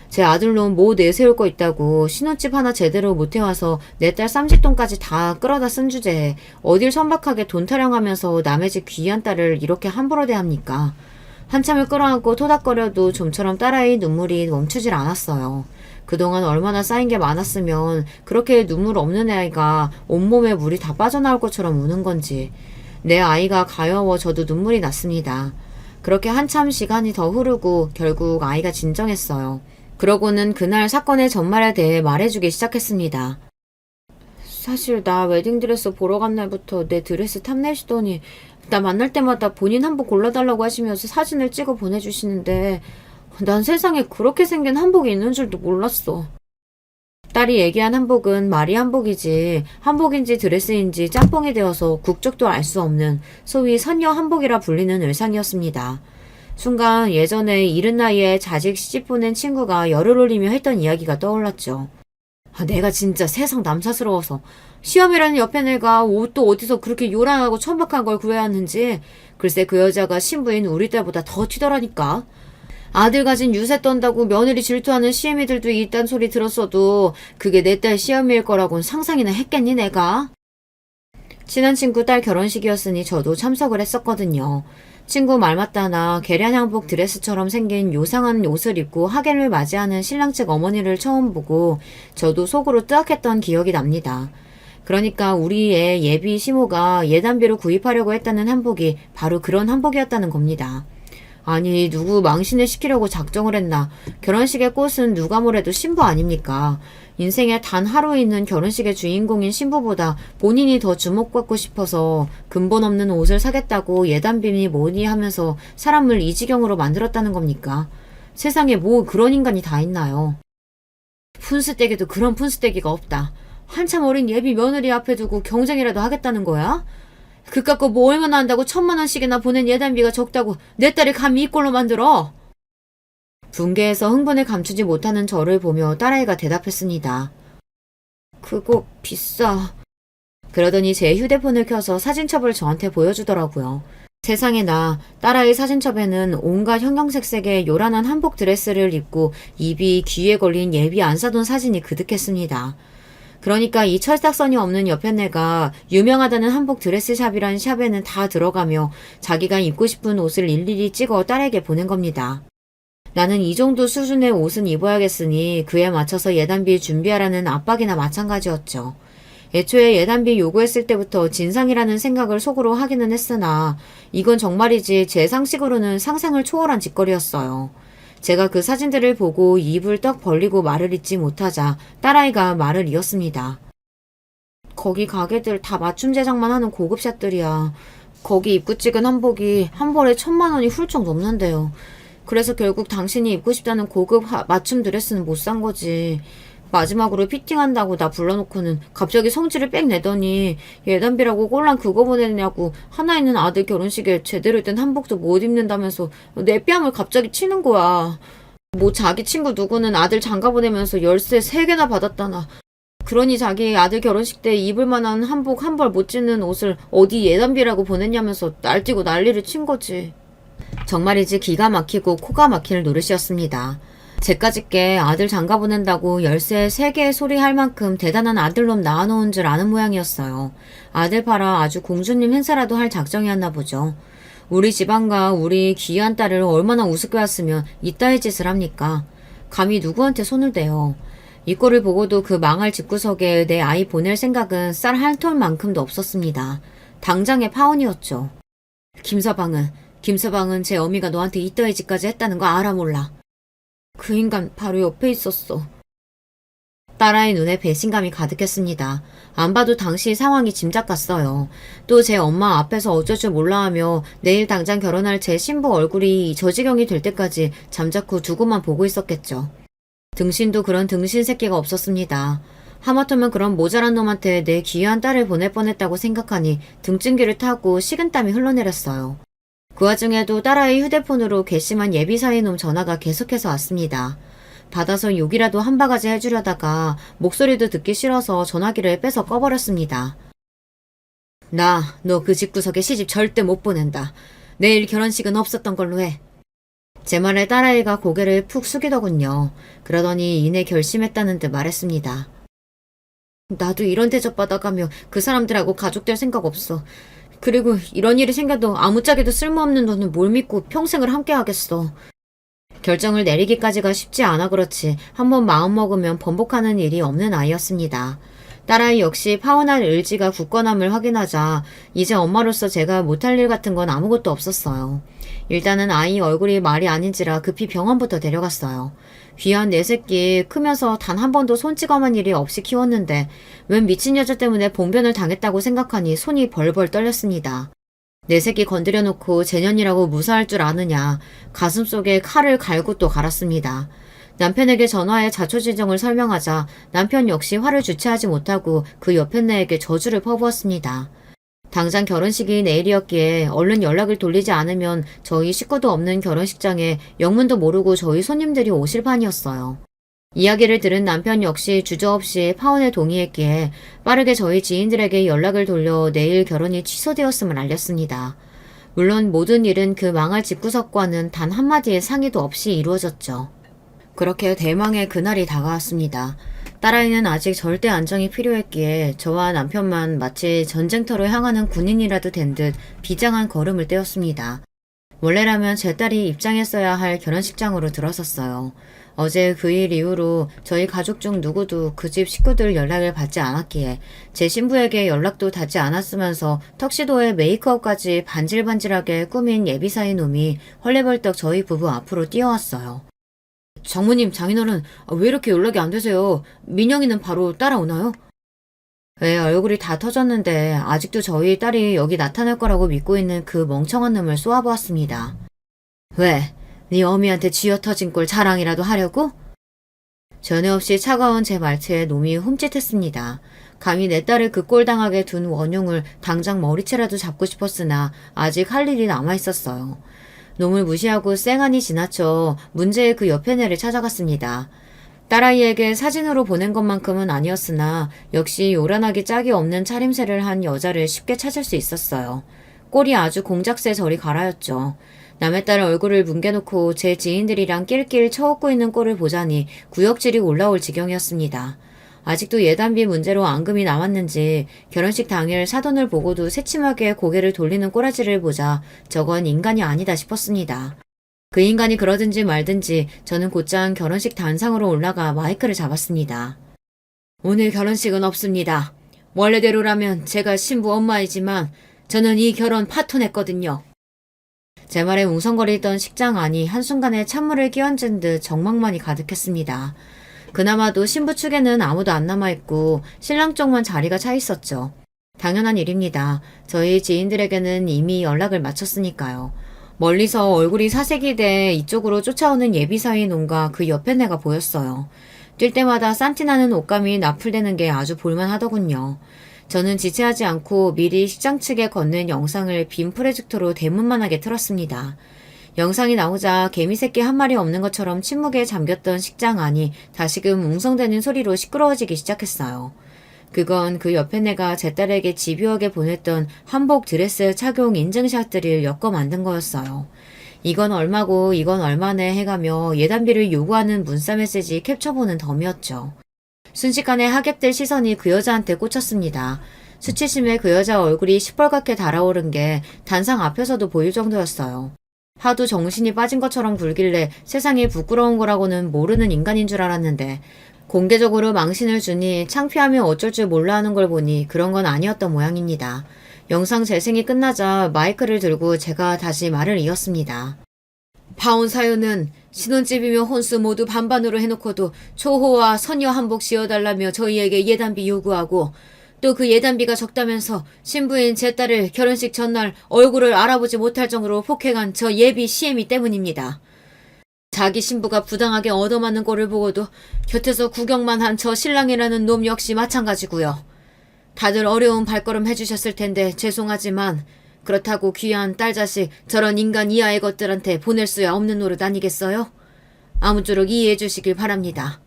제 아들놈 뭐 내세울 거 있다고 신혼집 하나 제대로 못 해와서 내 딸 쌈짓돈까지 다 끌어다 쓴 주제에 어딜 선박하게 돈 타령하면서 남의 집 귀한 딸을 이렇게 함부로 대합니까? 한참을 끌어안고 토닥거려도 좀처럼 딸아이 눈물이 멈추질 않았어요. 그동안 얼마나 쌓인 게 많았으면 그렇게 눈물 없는 아이가 온몸에 물이 다 빠져나올 것처럼 우는 건지 내 아이가 가여워 저도 눈물이 났습니다. 그렇게 한참 시간이 더 흐르고 결국 아이가 진정했어요. 그러고는 그날 사건의 전말에 대해 말해주기 시작했습니다. 사실 나 웨딩드레스 보러 간 날부터 내 드레스 탐내시더니 나 만날 때마다 본인 한복 골라달라고 하시면서 사진을 찍어 보내주시는데 난 세상에 그렇게 생긴 한복이 있는 줄도 몰랐어. 딸이 얘기한 한복은 말이 한복이지 한복인지 드레스인지 짬뽕이 되어서 국적도 알 수 없는 소위 선녀 한복이라 불리는 의상이었습니다. 순간 예전에 이른 나이에 자식 시집 보낸 친구가 열을 올리며 했던 이야기가 떠올랐죠. 내가 진짜 세상 남사스러워서 시험이라는 옆에 내가 옷도 어디서 그렇게 요란하고 천박한 걸 구해야 하는지 글쎄 그 여자가 신부인 우리 딸보다 더 튀더라니까. 아들 가진 유세 떤다고 며느리 질투하는 시애미들도 있단 소리 들었어도 그게 내 딸 시험일 거라곤 상상이나 했겠니 내가? 친한 친구 딸 결혼식이었으니 저도 참석을 했었거든요. 친구 말 맞다나 계량양복 드레스처럼 생긴 요상한 옷을 입고 하객을 맞이하는 신랑 측 어머니를 처음 보고 저도 속으로 뜨악했던 기억이 납니다. 그러니까 우리의 예비 시모가 예단비로 구입하려고 했다는 한복이 바로 그런 한복이었다는 겁니다. 아니 누구 망신을 시키려고 작정을 했나. 결혼식의 꽃은 누가 뭐래도 신부 아닙니까. 인생에 단 하루 있는 결혼식의 주인공인 신부보다 본인이 더 주목받고 싶어서 근본 없는 옷을 사겠다고 예단비니 뭐니 하면서 사람을 이 지경으로 만들었다는 겁니까. 세상에 뭐 그런 인간이 다 있나요. 푼스떼기도 그런 푼스떼기가 없다. 한참 어린 예비 며느리 앞에 두고 경쟁이라도 하겠다는 거야? 그깟 거 뭐 얼마나 한다고 1,000만 원씩이나 보낸 예단비가 적다고 내 딸을 감히 이 꼴로 만들어? 분개해서 흥분을 감추지 못하는 저를 보며 딸아이가 대답했습니다. 그거 비싸. 그러더니 제 휴대폰을 켜서 사진첩을 저한테 보여주더라고요. 세상에나 딸아이 사진첩에는 온갖 형형색색의 요란한 한복 드레스를 입고 입이 귀에 걸린 예비 안 사돈 사진이 그득했습니다. 그러니까 이 철딱선이 없는 여편네가 유명하다는 한복 드레스샵이란 샵에는 다 들어가며 자기가 입고 싶은 옷을 일일이 찍어 딸에게 보낸 겁니다. 나는 이 정도 수준의 옷은 입어야겠으니 그에 맞춰서 예단비 준비하라는 압박이나 마찬가지였죠. 애초에 예단비 요구했을 때부터 진상이라는 생각을 속으로 하기는 했으나 이건 정말이지 제 상식으로는 상상을 초월한 짓거리였어요. 제가 그 사진들을 보고 입을 떡 벌리고 말을 잇지 못하자 딸아이가 말을 이었습니다. 거기 가게들 다 맞춤 제작만 하는 고급샵들이야. 거기 입고 찍은 한복이 한 벌에 1,000만 원이 훌쩍 넘는데요. 그래서 결국 당신이 입고 싶다는 고급 맞춤 드레스는 못 산 거지. 마지막으로 피팅한다고 나 불러놓고는 갑자기 성질을 빽 내더니 예단비라고 꼴랑 그거 보내냐고 하나 있는 아들 결혼식에 제대로 된 한복도 못 입는다면서 내 뺨을 갑자기 치는 거야. 뭐 자기 친구 누구는 아들 장가 보내면서 열쇠 3개나 받았다나. 그러니 자기 아들 결혼식 때 입을 만한 한복 한 벌 못 짓는 옷을 어디 예단비라고 보냈냐면서 날뛰고 난리를 친 거지. 정말이지 기가 막히고 코가 막힐 노릇이었습니다. 제까짓게 아들 장가 보낸다고 열쇠 3개 소리 할 만큼 대단한 아들놈 낳아놓은 줄 아는 모양이었어요. 아들 팔아 아주 공주님 행사라도 할 작정이었나 보죠. 우리 집안과 우리 귀한 딸을 얼마나 우습게 왔으면 이따위 짓을 합니까? 감히 누구한테 손을 대요. 이 꼴을 보고도 그 망할 집구석에 내 아이 보낼 생각은 쌀 한 톨만큼도 없었습니다. 당장의 파혼이었죠. 김서방은 제 어미가 너한테 이따위 짓까지 했다는 거 알아 몰라. 그 인간 바로 옆에 있었어. 딸아이 눈에 배신감이 가득했습니다. 안 봐도 당시 상황이 짐작 갔어요. 또 제 엄마 앞에서 어쩔 줄 몰라 하며 내일 당장 결혼할 제 신부 얼굴이 저 지경이 될 때까지 잠자코 두고만 보고 있었겠죠. 등신도 그런 등신 새끼가 없었습니다. 하마터면 그런 모자란 놈한테 내 귀한 딸을 보낼 뻔했다고 생각하니 등찜기를 타고 식은땀이 흘러내렸어요. 그 와중에도 딸아이 휴대폰으로 괘씸한 예비사이놈 전화가 계속해서 왔습니다. 받아서 욕이라도 한 바가지 해주려다가 목소리도 듣기 싫어서 전화기를 빼서 꺼버렸습니다. 너 그 집구석에 시집 절대 못 보낸다. 내일 결혼식은 없었던 걸로 해. 제 말에 딸아이가 고개를 푹 숙이더군요. 그러더니 이내 결심했다는 듯 말했습니다. 나도 이런 대접 받아가며 그 사람들하고 가족될 생각 없어. 그리고 이런 일이 생겨도 아무짝에도 쓸모없는 너는 뭘 믿고 평생을 함께 하겠어. 결정을 내리기까지가 쉽지 않아 그렇지 한번 마음먹으면 번복하는 일이 없는 아이였습니다. 딸아이 역시 파혼할 의지가 굳건함을 확인하자 이제 엄마로서 제가 못할 일 같은 건 아무것도 없었어요. 일단은 아이 얼굴이 말이 아닌지라 급히 병원부터 데려갔어요. 귀한 내 새끼 크면서 단 한 번도 손찌검한 일이 없이 키웠는데 웬 미친 여자 때문에 봉변을 당했다고 생각하니 손이 벌벌 떨렸습니다. 내 새끼 건드려 놓고 쟤년이라고 무사할 줄 아느냐. 가슴속에 칼을 갈고 또 갈았습니다. 남편에게 전화해 자초지정을 설명하자 남편 역시 화를 주체하지 못하고 그 여편네에게 저주를 퍼부었습니다. 당장 결혼식이 내일이었기에 얼른 연락을 돌리지 않으면 저희 식구도 없는 결혼식장에 영문도 모르고 저희 손님들이 오실 판이었어요. 이야기를 들은 남편 역시 주저없이 파혼에 동의했기에 빠르게 저희 지인들에게 연락을 돌려 내일 결혼이 취소되었음을 알렸습니다. 물론 모든 일은 그 망할 집구석과는 단 한마디의 상의도 없이 이루어졌죠. 그렇게 대망의 그날이 다가왔습니다. 딸아이는 아직 절대 안정이 필요했기에 저와 남편만 마치 전쟁터로 향하는 군인이라도 된 듯 비장한 걸음을 떼었습니다. 원래라면 제 딸이 입장했어야 할 결혼식장으로 들어섰어요. 어제 그 일 이후로 저희 가족 중 누구도 그 집 식구들 연락을 받지 않았기에 제 신부에게 연락도 닿지 않았으면서 턱시도에 메이크업까지 반질반질하게 꾸민 예비사위 놈이 헐레벌떡 저희 부부 앞으로 뛰어왔어요. 장모님, 장인어른, 왜 이렇게 연락이 안 되세요? 민영이는 바로 따라오나요? 왜 얼굴이 다 터졌는데 아직도 저희 딸이 여기 나타날 거라고 믿고 있는 그 멍청한 놈을 쏘아보았습니다. 왜? 네 어미한테 쥐어터진 꼴 자랑이라도 하려고? 전에 없이 차가운 제 말투에 놈이 흠칫했습니다. 감히 내 딸을 그 꼴 당하게 둔 원흉을 당장 머리채라도 잡고 싶었으나 아직 할 일이 남아있었어요. 놈을 무시하고 쌩하니 지나쳐 문제의 그 옆에 내를 찾아갔습니다. 딸아이에게 사진으로 보낸 것만큼은 아니었으나 역시 요란하기 짝이 없는 차림새를 한 여자를 쉽게 찾을 수 있었어요. 꼴이 아주 공작새 저리 갈아였죠. 남의 딸 얼굴을 뭉개놓고 제 지인들이랑 낄낄 쳐웃고 있는 꼴을 보자니 구역질이 올라올 지경이었습니다. 아직도 예단비 문제로 앙금이 남았는지 결혼식 당일 사돈을 보고도 새침하게 고개를 돌리는 꼬라지를 보자 저건 인간이 아니다 싶었습니다. 그 인간이 그러든지 말든지 저는 곧장 결혼식 단상으로 올라가 마이크를 잡았습니다. 오늘 결혼식은 없습니다. 원래대로라면 제가 신부 엄마이지만 저는 이 결혼 파토냈거든요. 제 말에 웅성거리던 식장 안이 한순간에 찬물을 끼얹은 듯 적막만이 가득했습니다. 그나마도 신부 측에는 아무도 안 남아있고 신랑 쪽만 자리가 차 있었죠. 당연한 일입니다. 저희 지인들에게는 이미 연락을 마쳤으니까요. 멀리서 얼굴이 사색이 돼 이쪽으로 쫓아오는 예비사위 놈과 그 옆에 내가 보였어요. 뛸 때마다 싼티나는 옷감이 나풀대는 게 아주 볼만하더군요. 저는 지체하지 않고 미리 식장 측에 건넨 영상을 빔 프로젝터로 대문만하게 틀었습니다. 영상이 나오자 개미새끼 한 마리 없는 것처럼 침묵에 잠겼던 식장 안이 다시금 웅성대는 소리로 시끄러워지기 시작했어요. 그건 그 옆에 내가 제 딸에게 집요하게 보냈던 한복 드레스 착용 인증샷들을 엮어 만든 거였어요. 이건 얼마고 이건 얼마네 해가며 예단비를 요구하는 문자 메시지 캡처보는 덤이었죠. 순식간에 하객들 시선이 그 여자한테 꽂혔습니다. 수치심에 그 여자 얼굴이 시뻘겋게 달아오른 게 단상 앞에서도 보일 정도였어요. 하도 정신이 빠진 것처럼 굴길래 세상이 부끄러운 거라고는 모르는 인간인 줄 알았는데 공개적으로 망신을 주니 창피하며 어쩔 줄 몰라 하는 걸 보니 그런 건 아니었던 모양입니다. 영상 재생이 끝나자 마이크를 들고 제가 다시 말을 이었습니다. 파혼 사유는 신혼집이며 혼수 모두 반반으로 해놓고도 초호와 선녀 한복 씌워달라며 저희에게 예단비 요구하고 또 그 예단비가 적다면서 신부인 제 딸을 결혼식 전날 얼굴을 알아보지 못할 정도로 폭행한 저 예비 시애미 때문입니다. 자기 신부가 부당하게 얻어맞는 꼴을 보고도 곁에서 구경만 한 저 신랑이라는 놈 역시 마찬가지고요. 다들 어려운 발걸음 해주셨을 텐데 죄송하지만 그렇다고 귀한 딸 자식 저런 인간 이하의 것들한테 보낼 수야 없는 노릇 아니겠어요? 아무쪼록 이해해 주시길 바랍니다.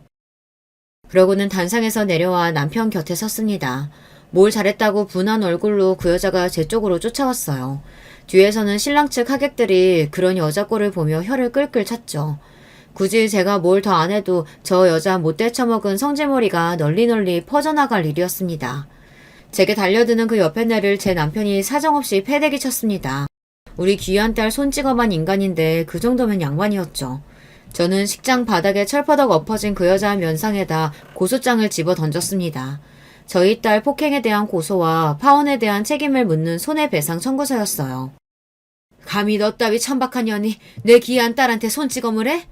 그러고는 단상에서 내려와 남편 곁에 섰습니다. 뭘 잘했다고 분한 얼굴로 그 여자가 제 쪽으로 쫓아왔어요. 뒤에서는 신랑 측 하객들이 그런 여자 꼴을 보며 혀를 끌끌 찼죠. 굳이 제가 뭘 더 안 해도 저 여자 못돼 처먹은 성질머리가 널리 퍼져나갈 일이었습니다. 제게 달려드는 그 옆에 내를 제 남편이 사정없이 패대기 쳤습니다. 우리 귀한 딸 손찌검한 인간인데 그 정도면 양반이었죠. 저는 식장 바닥에 철퍼덕 엎어진 그 여자 면상에다 고소장을 집어 던졌습니다. 저희 딸 폭행에 대한 고소와 파혼에 대한 책임을 묻는 손해배상 청구서였어요. 감히 너 따위 천박한 년이 내 귀한 딸한테 손찌검을 해?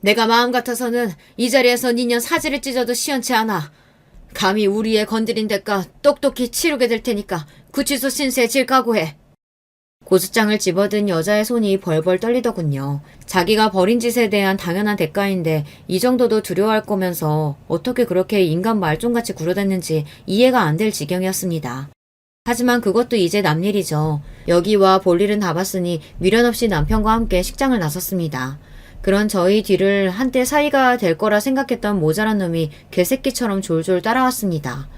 내가 마음 같아서는 이 자리에서 니년 사지를 찢어도 시원치 않아. 감히 우리 애 건드린 대가 똑똑히 치르게 될 테니까 구치소 신세 질 각오해. 고소장을 집어든 여자의 손이 벌벌 떨리더군요. 자기가 벌인 짓에 대한 당연한 대가인데 이 정도도 두려워할 거면서 어떻게 그렇게 인간 말종같이 굴어댔는지 이해가 안 될 지경이었습니다. 하지만 그것도 이제 남일이죠. 여기와 볼 일은 다 봤으니 미련 없이 남편과 함께 식장을 나섰습니다. 그런 저희 뒤를 한때 사이가 될 거라 생각했던 모자란 놈이 개새끼처럼 졸졸 따라왔습니다.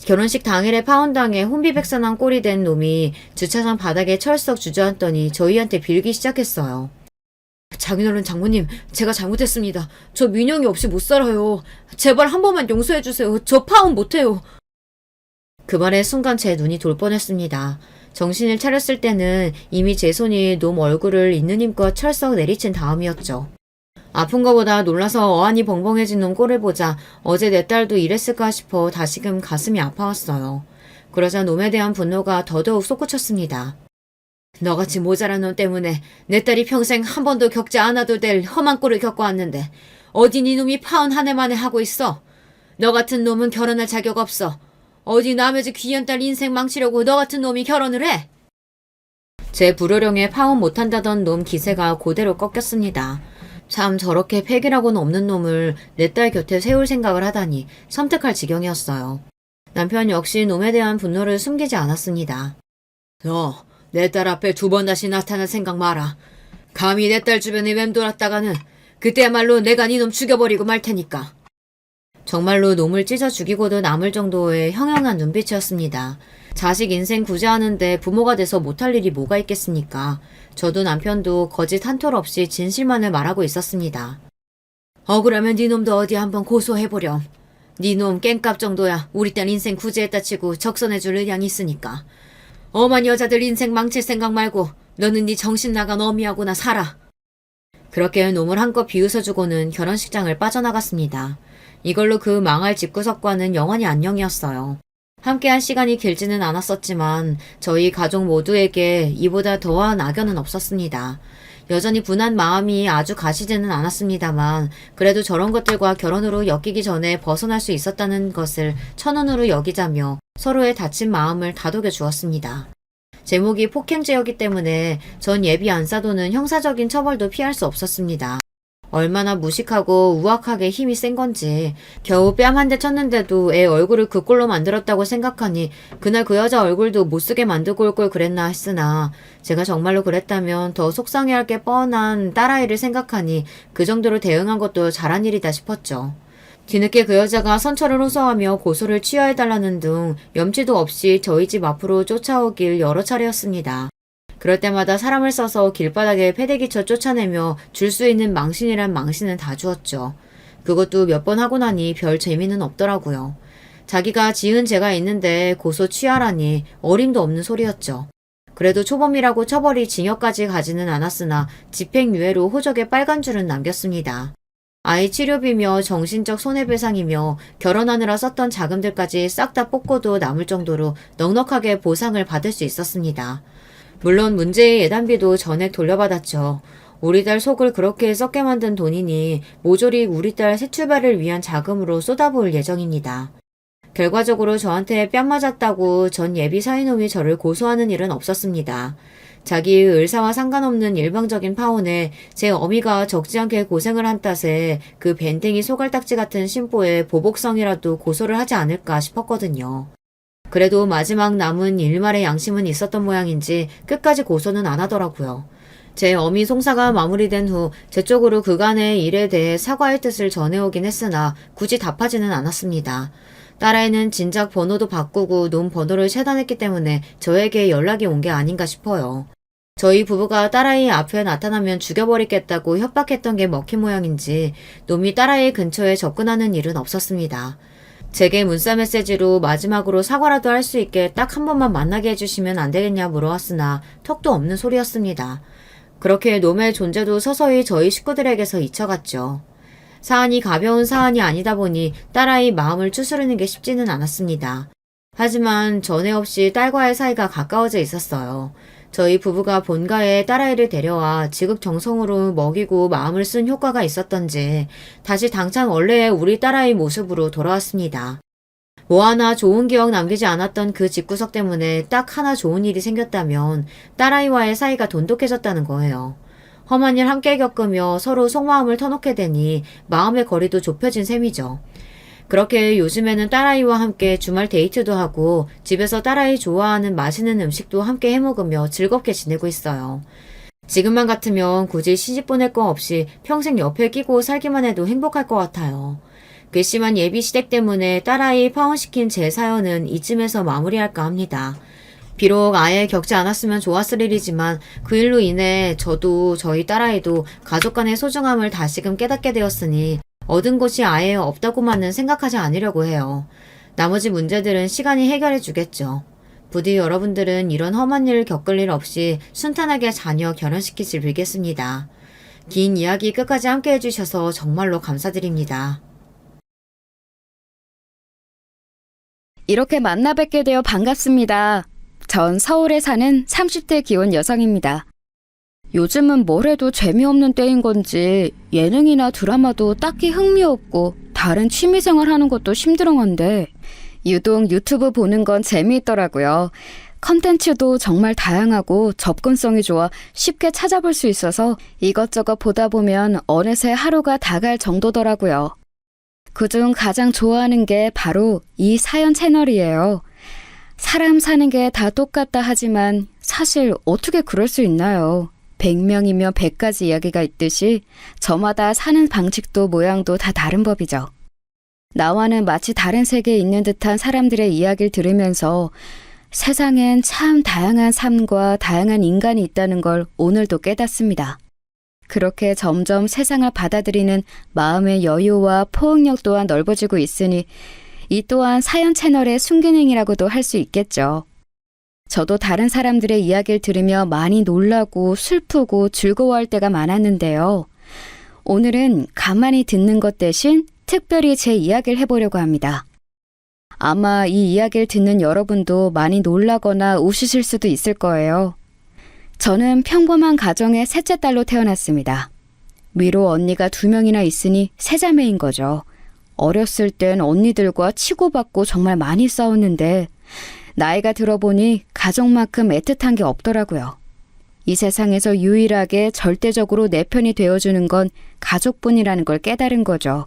결혼식 당일에 파혼당해 혼비백산한 꼴이 된 놈이 주차장 바닥에 철썩 주저앉더니 저희한테 빌기 시작했어요. 장인어른 장모님, 제가 잘못했습니다. 저 민영이 없이 못 살아요. 제발 한 번만 용서해주세요. 저 파혼 못해요. 그 말에 순간 제 눈이 돌 뻔했습니다. 정신을 차렸을 때는 이미 제 손이 놈 얼굴을 있는 힘껏 철썩 내리친 다음이었죠. 아픈 거보다 놀라서 어안이 벙벙해진 놈 꼴을 보자 어제 내 딸도 이랬을까 싶어 다시금 가슴이 아파왔어요. 그러자 놈에 대한 분노가 더더욱 솟구쳤습니다. 너같이 모자란 놈 때문에 내 딸이 평생 한 번도 겪지 않아도 될 험한 꼴을 겪어왔는데 어디 네 놈이 파혼 한 해 만에 하고 있어? 너 같은 놈은 결혼할 자격 없어. 어디 남의 집 귀한 딸 인생 망치려고 너 같은 놈이 결혼을 해? 제 불호령에 파혼 못한다던 놈 기세가 그대로 꺾였습니다. 참 저렇게 패기라고는 없는 놈을 내 딸 곁에 세울 생각을 하다니 섬뜩할 지경이었어요. 남편 역시 놈에 대한 분노를 숨기지 않았습니다. 너 내 딸 앞에 2번 다시 나타날 생각 마라. 감히 내 딸 주변에 맴돌았다가는 그때야말로 내가 네 놈 죽여버리고 말 테니까. 정말로 놈을 찢어 죽이고도 남을 정도의 형형한 눈빛이었습니다. 자식 인생 구제하는데 부모가 돼서 못할 일이 뭐가 있겠습니까? 저도 남편도 거짓 한 톨 없이 진실만을 말하고 있었습니다. 억울하면 네 놈도 어디 한번 고소해보렴. 네 놈 깽값 정도야 우리 딸 인생 구제했다 치고 적선해줄 의향이 있으니까. 엄한 여자들 인생 망칠 생각 말고 너는 네 정신 나간 어미하고나 살아. 그렇게 놈을 한껏 비웃어주고는 결혼식장을 빠져나갔습니다. 이걸로 그 망할 집구석과는 영원히 안녕이었어요. 함께한 시간이 길지는 않았었지만 저희 가족 모두에게 이보다 더한 악연은 없었습니다. 여전히 분한 마음이 아주 가시지는 않았습니다만 그래도 저런 것들과 결혼으로 엮이기 전에 벗어날 수 있었다는 것을 천운으로 여기자며 서로의 다친 마음을 다독여 주었습니다. 제목이 폭행죄였기 때문에 전 예비 안사도는 형사적인 처벌도 피할 수 없었습니다. 얼마나 무식하고 우악하게 힘이 센 건지 겨우 뺨 한 대 쳤는데도 애 얼굴을 그 꼴로 만들었다고 생각하니 그날 그 여자 얼굴도 못쓰게 만들고 올 걸 그랬나 했으나 제가 정말로 그랬다면 더 속상해할 게 뻔한 딸아이를 생각하니 그 정도로 대응한 것도 잘한 일이다 싶었죠. 뒤늦게 그 여자가 선처를 호소하며 고소를 취하해달라는 등 염치도 없이 저희 집 앞으로 쫓아오길 여러 차례였습니다. 그럴 때마다 사람을 써서 길바닥에 패대기쳐 쫓아내며 줄 수 있는 망신이란 망신은 다 주었죠. 그것도 몇 번 하고 나니 별 재미는 없더라고요. 자기가 지은 죄가 있는데 고소 취하라니 어림도 없는 소리였죠. 그래도 초범이라고 처벌이 징역까지 가지는 않았으나 집행유예로 호적에 빨간 줄은 남겼습니다. 아이 치료비며 정신적 손해배상이며 결혼하느라 썼던 자금들까지 싹 다 뽑고도 남을 정도로 넉넉하게 보상을 받을 수 있었습니다. 물론 문제의 예단비도 전액 돌려받았죠. 우리 딸 속을 그렇게 썩게 만든 돈이니 모조리 우리 딸 새 출발을 위한 자금으로 쏟아부을 예정입니다. 결과적으로 저한테 뺨 맞았다고 전 예비 사위놈이 저를 고소하는 일은 없었습니다. 자기의 의사와 상관없는 일방적인 파혼에 제 어미가 적지 않게 고생을 한 탓에 그 밴댕이 소갈딱지 같은 심보에 보복성이라도 고소를 하지 않을까 싶었거든요. 그래도 마지막 남은 일말의 양심은 있었던 모양인지 끝까지 고소는 안 하더라고요. 제 어미 송사가 마무리된 후 제 쪽으로 그간의 일에 대해 사과의 뜻을 전해오긴 했으나 굳이 답하지는 않았습니다. 딸아이는 진작 번호도 바꾸고 놈 번호를 차단했기 때문에 저에게 연락이 온 게 아닌가 싶어요. 저희 부부가 딸아이 앞에 나타나면 죽여버리겠다고 협박했던 게 먹힌 모양인지 놈이 딸아이 근처에 접근하는 일은 없었습니다. 제게 문자 메시지로 마지막으로 사과라도 할 수 있게 딱 한 번만 만나게 해주시면 안 되겠냐 물어왔으나 턱도 없는 소리였습니다. 그렇게 놈의 존재도 서서히 저희 식구들에게서 잊혀갔죠. 사안이 가벼운 사안이 아니다 보니 딸아이 마음을 추스르는 게 쉽지는 않았습니다. 하지만 전에 없이 딸과의 사이가 가까워져 있었어요. 저희 부부가 본가에 딸아이를 데려와 지극정성으로 먹이고 마음을 쓴 효과가 있었던지 다시 당찬 원래의 우리 딸아이 모습으로 돌아왔습니다. 뭐 하나 좋은 기억 남기지 않았던 그 집구석 때문에 딱 하나 좋은 일이 생겼다면 딸아이와의 사이가 돈독해졌다는 거예요. 험한 일 함께 겪으며 서로 속마음을 터놓게 되니 마음의 거리도 좁혀진 셈이죠. 그렇게 요즘에는 딸아이와 함께 주말 데이트도 하고 집에서 딸아이 좋아하는 맛있는 음식도 함께 해먹으며 즐겁게 지내고 있어요. 지금만 같으면 굳이 시집 보낼 거 없이 평생 옆에 끼고 살기만 해도 행복할 것 같아요. 괘씸한 예비 시댁 때문에 딸아이 파혼시킨 제 사연은 이쯤에서 마무리할까 합니다. 비록 아예 겪지 않았으면 좋았을 일이지만 그 일로 인해 저도 저희 딸아이도 가족 간의 소중함을 다시금 깨닫게 되었으니 얻은 것이 아예 없다고만은 생각하지 않으려고 해요. 나머지 문제들은 시간이 해결해 주겠죠. 부디 여러분들은 이런 험한 일 겪을 일 없이 순탄하게 자녀 결혼시키길 빌겠습니다. 긴 이야기 끝까지 함께 해주셔서 정말로 감사드립니다. 이렇게 만나 뵙게 되어 반갑습니다. 전 서울에 사는 30대 기혼 여성입니다. 요즘은 뭘 해도 재미없는 때인 건지 예능이나 드라마도 딱히 흥미없고 다른 취미생활 하는 것도 힘들어한데 유독 유튜브 보는 건 재미있더라고요. 컨텐츠도 정말 다양하고 접근성이 좋아 쉽게 찾아볼 수 있어서 이것저것 보다 보면 어느새 하루가 다 갈 정도더라고요. 그중 가장 좋아하는 게 바로 이 사연 채널이에요. 사람 사는 게 다 똑같다 하지만 사실 어떻게 그럴 수 있나요? 100명이면 100가지 이야기가 있듯이 저마다 사는 방식도 모양도 다 다른 법이죠. 나와는 마치 다른 세계에 있는 듯한 사람들의 이야기를 들으면서 세상엔 참 다양한 삶과 다양한 인간이 있다는 걸 오늘도 깨닫습니다. 그렇게 점점 세상을 받아들이는 마음의 여유와 포용력 또한 넓어지고 있으니 이 또한 사연 채널의 순기능이라고도 할 수 있겠죠. 저도 다른 사람들의 이야기를 들으며 많이 놀라고 슬프고 즐거워할 때가 많았는데요. 오늘은 가만히 듣는 것 대신 특별히 제 이야기를 해보려고 합니다. 아마 이 이야기를 듣는 여러분도 많이 놀라거나 웃으실 수도 있을 거예요. 저는 평범한 가정의 셋째 딸로 태어났습니다. 위로 언니가 2명이나 있으니 세자매인 거죠. 어렸을 땐 언니들과 치고받고 정말 많이 싸웠는데 나이가 들어보니 가족만큼 애틋한 게 없더라고요. 이 세상에서 유일하게 절대적으로 내 편이 되어주는 건 가족뿐이라는 걸 깨달은 거죠.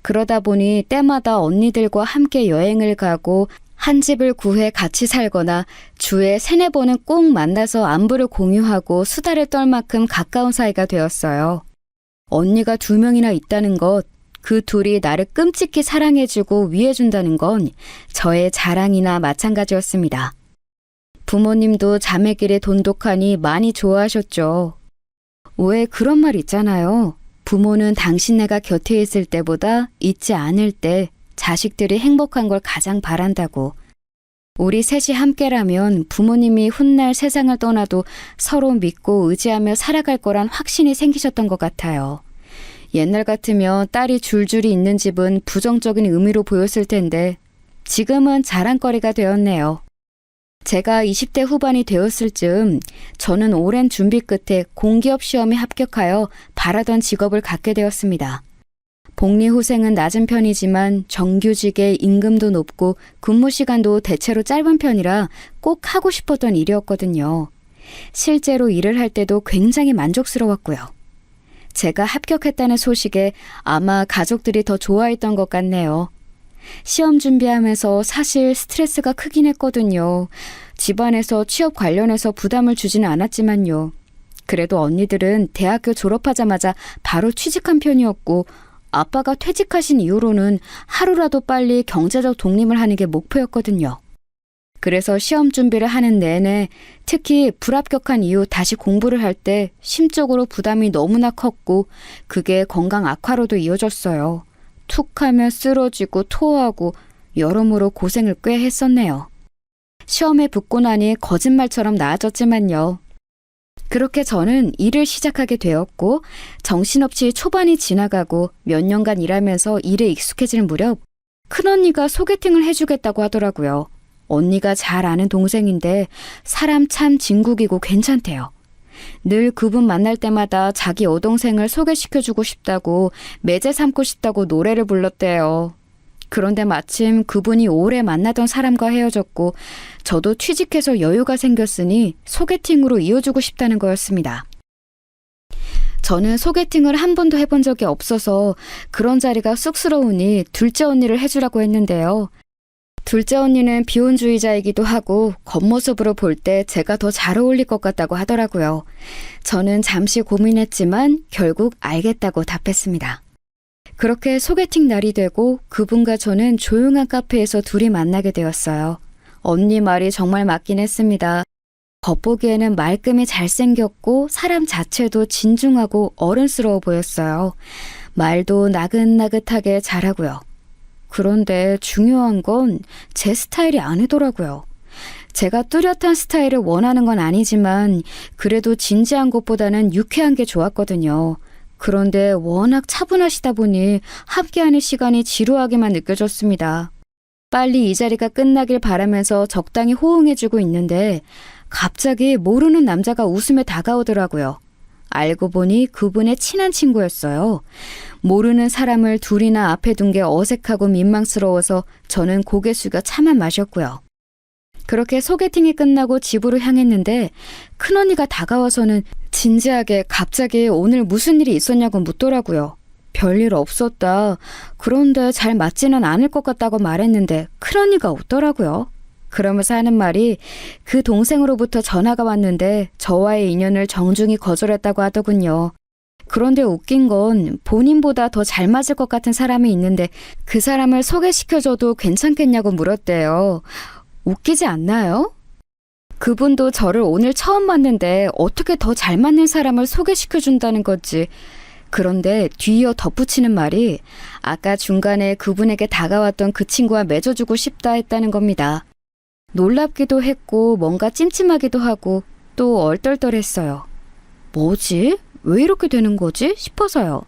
그러다 보니 때마다 언니들과 함께 여행을 가고 한 집을 구해 같이 살거나 주에 3-4번은 꼭 만나서 안부를 공유하고 수다를 떨 만큼 가까운 사이가 되었어요. 언니가 2명이나 있다는 것, 그 둘이 나를 끔찍히 사랑해주고 위해준다는 건 저의 자랑이나 마찬가지였습니다. 부모님도 자매끼리 돈독하니 많이 좋아하셨죠. 왜 그런 말 있잖아요. 부모는 당신네가 곁에 있을 때보다 있지 않을 때 자식들이 행복한 걸 가장 바란다고. 우리 셋이 함께라면 부모님이 훗날 세상을 떠나도 서로 믿고 의지하며 살아갈 거란 확신이 생기셨던 것 같아요. 옛날 같으면 딸이 줄줄이 있는 집은 부정적인 의미로 보였을 텐데 지금은 자랑거리가 되었네요. 제가 20대 후반이 되었을 즈음 저는 오랜 준비 끝에 공기업 시험에 합격하여 바라던 직업을 갖게 되었습니다. 복리후생은 낮은 편이지만 정규직의 임금도 높고 근무 시간도 대체로 짧은 편이라 꼭 하고 싶었던 일이었거든요. 실제로 일을 할 때도 굉장히 만족스러웠고요. 제가 합격했다는 소식에 아마 가족들이 더 좋아했던 것 같네요. 시험 준비하면서 사실 스트레스가 크긴 했거든요. 집안에서 취업 관련해서 부담을 주지는 않았지만요. 그래도 언니들은 대학교 졸업하자마자 바로 취직한 편이었고 아빠가 퇴직하신 이후로는 하루라도 빨리 경제적 독립을 하는 게 목표였거든요. 그래서 시험 준비를 하는 내내 특히 불합격한 이후 다시 공부를 할 때 심적으로 부담이 너무나 컸고 그게 건강 악화로도 이어졌어요. 툭하면 쓰러지고 토하고 여러모로 고생을 꽤 했었네요. 시험에 붙고 나니 거짓말처럼 나아졌지만요. 그렇게 저는 일을 시작하게 되었고 정신없이 초반이 지나가고 몇 년간 일하면서 일에 익숙해질 무렵 큰언니가 소개팅을 해주겠다고 하더라고요. 언니가 잘 아는 동생인데 사람 참 진국이고 괜찮대요. 늘 그분 만날 때마다 자기 여동생을 소개시켜주고 싶다고 매제 삼고 싶다고 노래를 불렀대요. 그런데 마침 그분이 오래 만나던 사람과 헤어졌고 저도 취직해서 여유가 생겼으니 소개팅으로 이어주고 싶다는 거였습니다. 저는 소개팅을 한 번도 해본 적이 없어서 그런 자리가 쑥스러우니 둘째 언니를 해주라고 했는데요. 둘째 언니는 비혼주의자이기도 하고 겉모습으로 볼 때 제가 더 잘 어울릴 것 같다고 하더라고요. 저는 잠시 고민했지만 결국 알겠다고 답했습니다. 그렇게 소개팅 날이 되고 그분과 저는 조용한 카페에서 둘이 만나게 되었어요. 언니 말이 정말 맞긴 했습니다. 겉보기에는 말끔히 잘생겼고 사람 자체도 진중하고 어른스러워 보였어요. 말도 나긋나긋하게 잘하고요. 그런데 중요한 건 제 스타일이 아니더라고요. 제가 뚜렷한 스타일을 원하는 건 아니지만 그래도 진지한 것보다는 유쾌한 게 좋았거든요. 그런데 워낙 차분하시다 보니 함께하는 시간이 지루하게만 느껴졌습니다. 빨리 이 자리가 끝나길 바라면서 적당히 호응해주고 있는데 갑자기 모르는 남자가 웃으며 다가오더라고요. 알고 보니 그분의 친한 친구였어요. 모르는 사람을 둘이나 앞에 둔 게 어색하고 민망스러워서 저는 고개 숙여 차만 마셨고요. 그렇게 소개팅이 끝나고 집으로 향했는데 큰언니가 다가와서는 진지하게 갑자기 오늘 무슨 일이 있었냐고 묻더라고요. 별일 없었다. 그런데 잘 맞지는 않을 것 같다고 말했는데 큰언니가 웃더라고요. 그러면서 하는 말이 그 동생으로부터 전화가 왔는데 저와의 인연을 정중히 거절했다고 하더군요. 그런데 웃긴 건 본인보다 더 잘 맞을 것 같은 사람이 있는데 그 사람을 소개시켜줘도 괜찮겠냐고 물었대요. 웃기지 않나요? 그분도 저를 오늘 처음 봤는데 어떻게 더 잘 맞는 사람을 소개시켜준다는 거지. 그런데 뒤이어 덧붙이는 말이 아까 중간에 그분에게 다가왔던 그 친구와 맺어주고 싶다 했다는 겁니다. 놀랍기도 했고 뭔가 찜찜하기도 하고 또 얼떨떨했어요. 뭐지? 왜 이렇게 되는 거지? 싶어서요.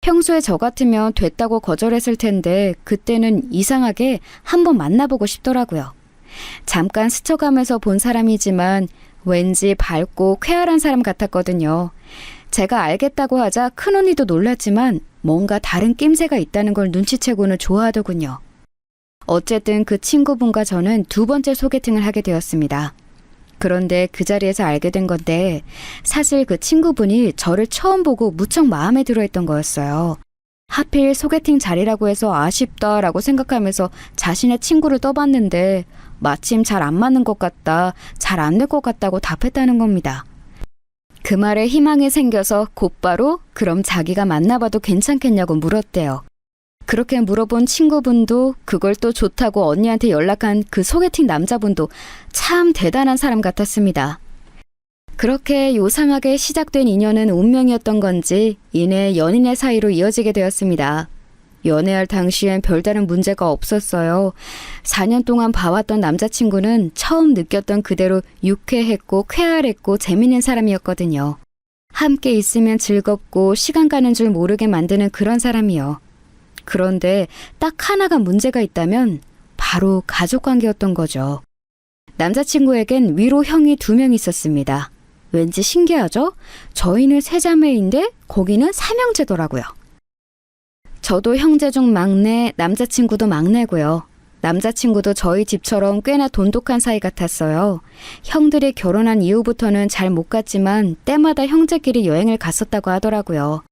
평소에 저 같으면 됐다고 거절했을 텐데 그때는 이상하게 한번 만나보고 싶더라고요. 잠깐 스쳐가면서 본 사람이지만 왠지 밝고 쾌활한 사람 같았거든요. 제가 알겠다고 하자 큰언니도 놀랐지만 뭔가 다른 낌새가 있다는 걸 눈치채고는 좋아하더군요. 어쨌든 그 친구분과 저는 두 번째 소개팅을 하게 되었습니다. 그런데 그 자리에서 알게 된 건데 사실 그 친구분이 저를 처음 보고 무척 마음에 들어 했던 거였어요. 하필 소개팅 자리라고 해서 아쉽다라고 생각하면서 자신의 친구를 떠봤는데 마침 잘 안 맞는 것 같다, 잘 안 될 것 같다고 답했다는 겁니다. 그 말에 희망이 생겨서 곧바로 그럼 자기가 만나봐도 괜찮겠냐고 물었대요. 그렇게 물어본 친구분도 그걸 또 좋다고 언니한테 연락한 그 소개팅 남자분도 참 대단한 사람 같았습니다. 그렇게 요상하게 시작된 인연은 운명이었던 건지 이내 연인의 사이로 이어지게 되었습니다. 연애할 당시엔 별다른 문제가 없었어요. 4년 동안 봐왔던 남자친구는 처음 느꼈던 그대로 유쾌했고 쾌활했고 재밌는 사람이었거든요. 함께 있으면 즐겁고 시간 가는 줄 모르게 만드는 그런 사람이요. 그런데 딱 하나가 문제가 있다면 바로 가족관계였던 거죠. 남자친구에겐 위로 형이 2명 있었습니다. 왠지 신기하죠? 저희는 3자매인데 거기는 3형제더라고요. 저도 형제 중 막내, 남자친구도 막내고요. 남자친구도 저희 집처럼 꽤나 돈독한 사이 같았어요. 형들이 결혼한 이후부터는 잘 못 갔지만 때마다 형제끼리 여행을 갔었다고 하더라고요.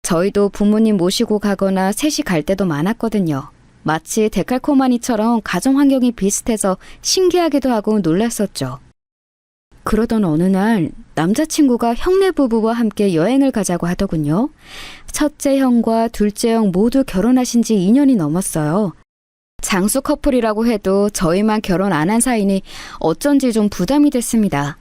저희도 부모님 모시고 가거나 셋이 갈 때도 많았거든요. 마치 데칼코마니처럼 가정 환경이 비슷해서 신기하기도 하고 놀랐었죠. 그러던 어느 날 남자친구가 형네 부부와 함께 여행을 가자고 하더군요. 첫째 형과 둘째 형 모두 결혼하신 지 2년이 넘었어요. 장수 커플이라고 해도 저희만 결혼 안 한 사이니 어쩐지 좀 부담이 됐습니다.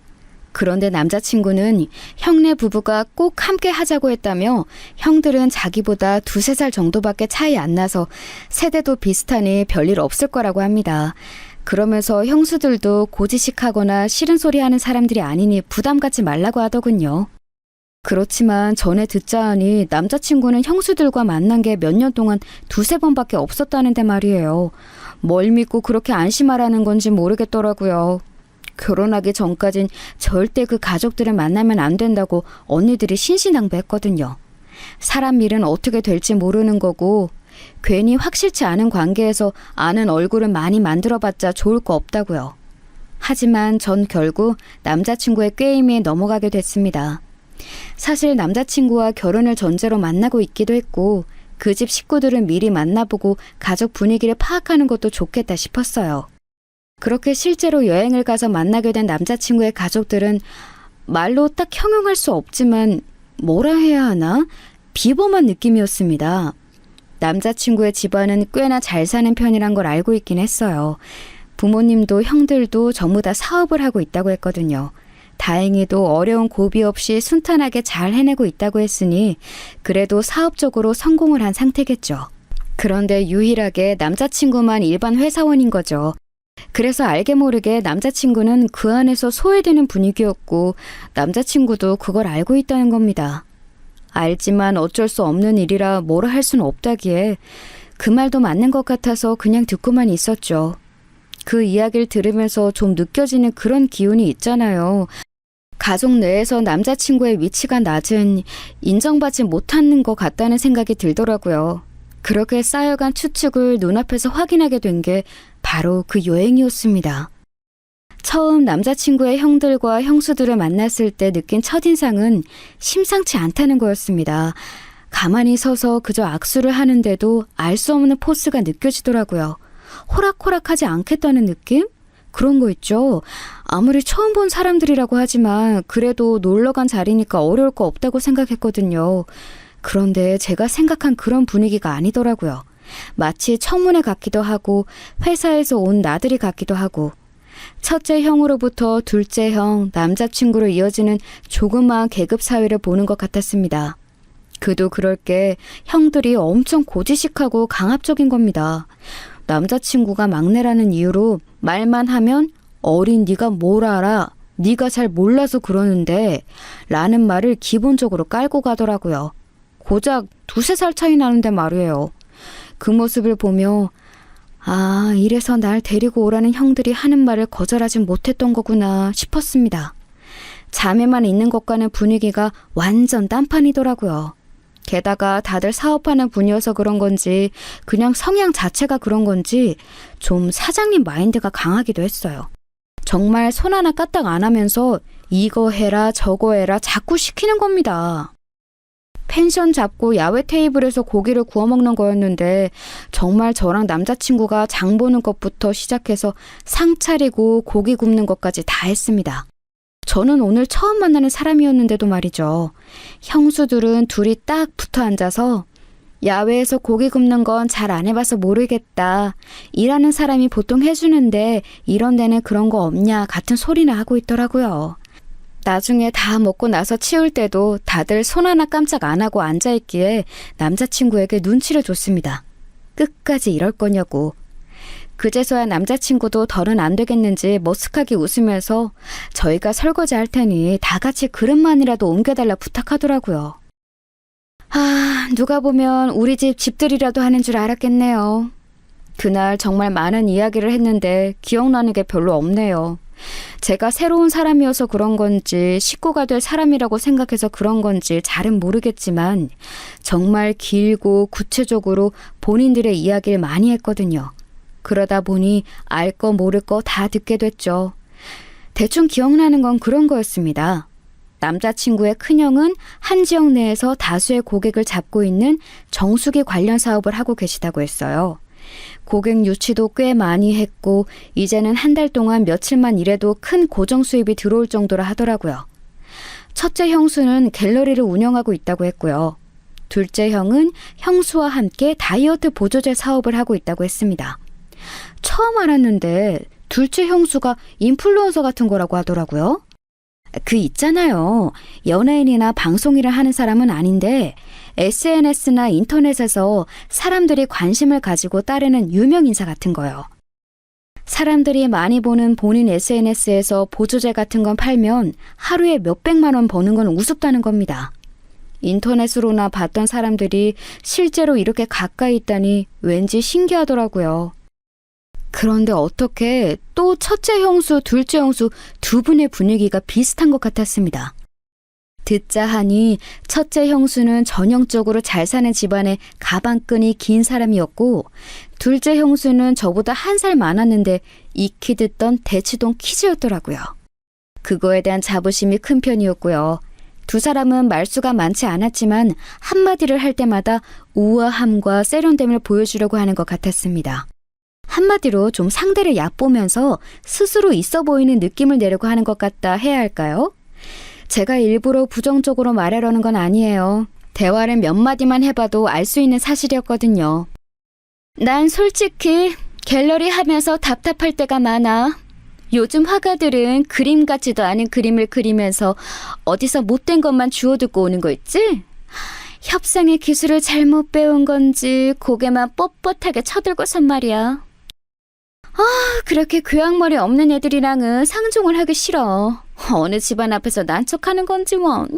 그런데 남자친구는 형네 부부가 꼭 함께 하자고 했다며 형들은 자기보다 2-3살 정도밖에 차이 안 나서 세대도 비슷하니 별일 없을 거라고 합니다. 그러면서 형수들도 고지식하거나 싫은 소리 하는 사람들이 아니니 부담 갖지 말라고 하더군요. 그렇지만 전에 듣자 하니 남자친구는 형수들과 만난 게 몇 년 동안 2-3번밖에 없었다는데 말이에요. 뭘 믿고 그렇게 안심하라는 건지 모르겠더라고요. 결혼하기 전까진 절대 그 가족들을 만나면 안 된다고 언니들이 신신당부했거든요. 사람 일은 어떻게 될지 모르는 거고 괜히 확실치 않은 관계에서 아는 얼굴을 많이 만들어봤자 좋을 거 없다고요. 하지만 전 결국 남자친구의 꾀임에 넘어가게 됐습니다. 사실 남자친구와 결혼을 전제로 만나고 있기도 했고 그 집 식구들은 미리 만나보고 가족 분위기를 파악하는 것도 좋겠다 싶었어요. 그렇게 실제로 여행을 가서 만나게 된 남자친구의 가족들은 말로 딱 형용할 수 없지만 뭐라 해야 하나? 비범한 느낌이었습니다. 남자친구의 집안은 꽤나 잘 사는 편이란 걸 알고 있긴 했어요. 부모님도 형들도 전부 다 사업을 하고 있다고 했거든요. 다행히도 어려운 고비 없이 순탄하게 잘 해내고 있다고 했으니 그래도 사업적으로 성공을 한 상태겠죠. 그런데 유일하게 남자친구만 일반 회사원인 거죠. 그래서 알게 모르게 남자친구는 그 안에서 소외되는 분위기였고 남자친구도 그걸 알고 있다는 겁니다. 알지만 어쩔 수 없는 일이라 뭐라 할 수는 없다기에 그 말도 맞는 것 같아서 그냥 듣고만 있었죠. 그 이야기를 들으면서 좀 느껴지는 그런 기운이 있잖아요. 가족 내에서 남자친구의 위치가 낮은, 인정받지 못하는 것 같다는 생각이 들더라고요. 그렇게 쌓여간 추측을 눈앞에서 확인하게 된 게 바로 그 여행이었습니다. 처음 남자친구의 형들과 형수들을 만났을 때 느낀 첫인상은 심상치 않다는 거였습니다. 가만히 서서 그저 악수를 하는데도 알 수 없는 포스가 느껴지더라고요. 호락호락하지 않겠다는 느낌? 그런 거 있죠. 아무리 처음 본 사람들이라고 하지만 그래도 놀러간 자리니까 어려울 거 없다고 생각했거든요. 그런데 제가 생각한 그런 분위기가 아니더라고요. 마치 청문회 같기도 하고 회사에서 온 나들이 같기도 하고 첫째 형으로부터 둘째 형, 남자친구로 이어지는 조그마한 계급 사회를 보는 것 같았습니다. 그도 그럴 게 형들이 엄청 고지식하고 강압적인 겁니다. 남자친구가 막내라는 이유로 말만 하면 어린 네가 뭘 알아? 네가 잘 몰라서 그러는데 라는 말을 기본적으로 깔고 가더라고요. 고작 2-3살 차이 나는데 말이에요. 그 모습을 보며 아, 이래서 날 데리고 오라는 형들이 하는 말을 거절하지 못했던 거구나 싶었습니다. 자매만 있는 것과는 분위기가 완전 딴판이더라고요. 게다가 다들 사업하는 분이어서 그런 건지 그냥 성향 자체가 그런 건지 좀 사장님 마인드가 강하기도 했어요. 정말 손 하나 까딱 안 하면서 이거 해라 저거 해라 자꾸 시키는 겁니다. 펜션 잡고 야외 테이블에서 고기를 구워 먹는 거였는데 정말 저랑 남자친구가 장 보는 것부터 시작해서 상 차리고 고기 굽는 것까지 다 했습니다. 저는 오늘 처음 만나는 사람이었는데도 말이죠. 형수들은 둘이 딱 붙어 앉아서 야외에서 고기 굽는 건 잘 안 해봐서 모르겠다. 일하는 사람이 보통 해주는데 이런 데는 그런 거 없냐 같은 소리나 하고 있더라고요. 나중에 다 먹고 나서 치울 때도 다들 손 하나 깜짝 안 하고 앉아있기에 남자친구에게 눈치를 줬습니다. 끝까지 이럴 거냐고. 그제서야 남자친구도 더는 안 되겠는지 머쓱하게 웃으면서 저희가 설거지 할 테니 다 같이 그릇만이라도 옮겨달라 부탁하더라고요. 아, 누가 보면 우리 집 집들이라도 하는 줄 알았겠네요. 그날 정말 많은 이야기를 했는데 기억나는 게 별로 없네요. 제가 새로운 사람이어서 그런 건지 식구가 될 사람이라고 생각해서 그런 건지 잘은 모르겠지만 정말 길고 구체적으로 본인들의 이야기를 많이 했거든요. 그러다 보니 알 거 모를 거 다 듣게 됐죠. 대충 기억나는 건 그런 거였습니다. 남자친구의 큰형은 한 지역 내에서 다수의 고객을 잡고 있는 정수기 관련 사업을 하고 계시다고 했어요. 고객 유치도 꽤 많이 했고 이제는 한 달 동안 며칠만 일해도 큰 고정 수입이 들어올 정도라 하더라고요. 첫째 형수는 갤러리를 운영하고 있다고 했고요. 둘째 형은 형수와 함께 다이어트 보조제 사업을 하고 있다고 했습니다. 처음 알았는데 둘째 형수가 인플루언서 같은 거라고 하더라고요. 그 있잖아요. 연예인이나 방송일을 하는 사람은 아닌데 SNS나 인터넷에서 사람들이 관심을 가지고 따르는 유명 인사 같은 거요. 사람들이 많이 보는 본인 SNS에서 보조제 같은 건 팔면 하루에 몇백만 원 버는 건 우습다는 겁니다. 인터넷으로나 봤던 사람들이 실제로 이렇게 가까이 있다니 왠지 신기하더라고요. 그런데 어떻게 또 첫째 형수, 둘째 형수 두 분의 분위기가 비슷한 것 같았습니다. 듣자 하니 첫째 형수는 전형적으로 잘 사는 집안의 가방끈이 긴 사람이었고 둘째 형수는 저보다 1살 많았는데 익히 듣던 대치동 키즈였더라고요. 그거에 대한 자부심이 큰 편이었고요. 두 사람은 말수가 많지 않았지만 한마디를 할 때마다 우아함과 세련됨을 보여주려고 하는 것 같았습니다. 한마디로 좀 상대를 얕보면서 스스로 있어 보이는 느낌을 내려고 하는 것 같다 해야 할까요? 제가 일부러 부정적으로 말하려는 건 아니에요. 대화를 몇 마디만 해봐도 알 수 있는 사실이었거든요. 난 솔직히 갤러리 하면서 답답할 때가 많아. 요즘 화가들은 그림 같지도 않은 그림을 그리면서 어디서 못된 것만 주워듣고 오는 거 있지? 협상의 기술을 잘못 배운 건지 고개만 뻣뻣하게 쳐들고선 말이야. 그렇게 교양머리 없는 애들이랑은 상종을 하기 싫어. 어느 집안 앞에서 난척하는 건지 원.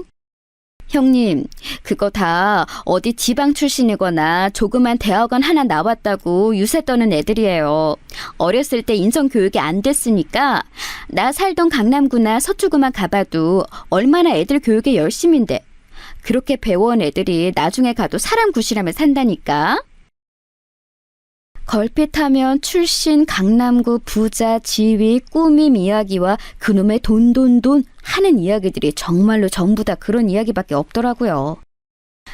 형님, 그거 다 어디 지방 출신이거나 조그만 대학원 하나 나왔다고 유세 떠는 애들이에요. 어렸을 때 인성교육이 안 됐으니까 나 살던 강남구나 서초구만 가봐도 얼마나 애들 교육에 열심인데 그렇게 배워온 애들이 나중에 가도 사람 구실하며 산다니까. 걸핏하면 출신 강남구 부자 지위 꾸밈 이야기와 그놈의 돈 하는 이야기들이 정말로 전부 다 그런 이야기밖에 없더라고요.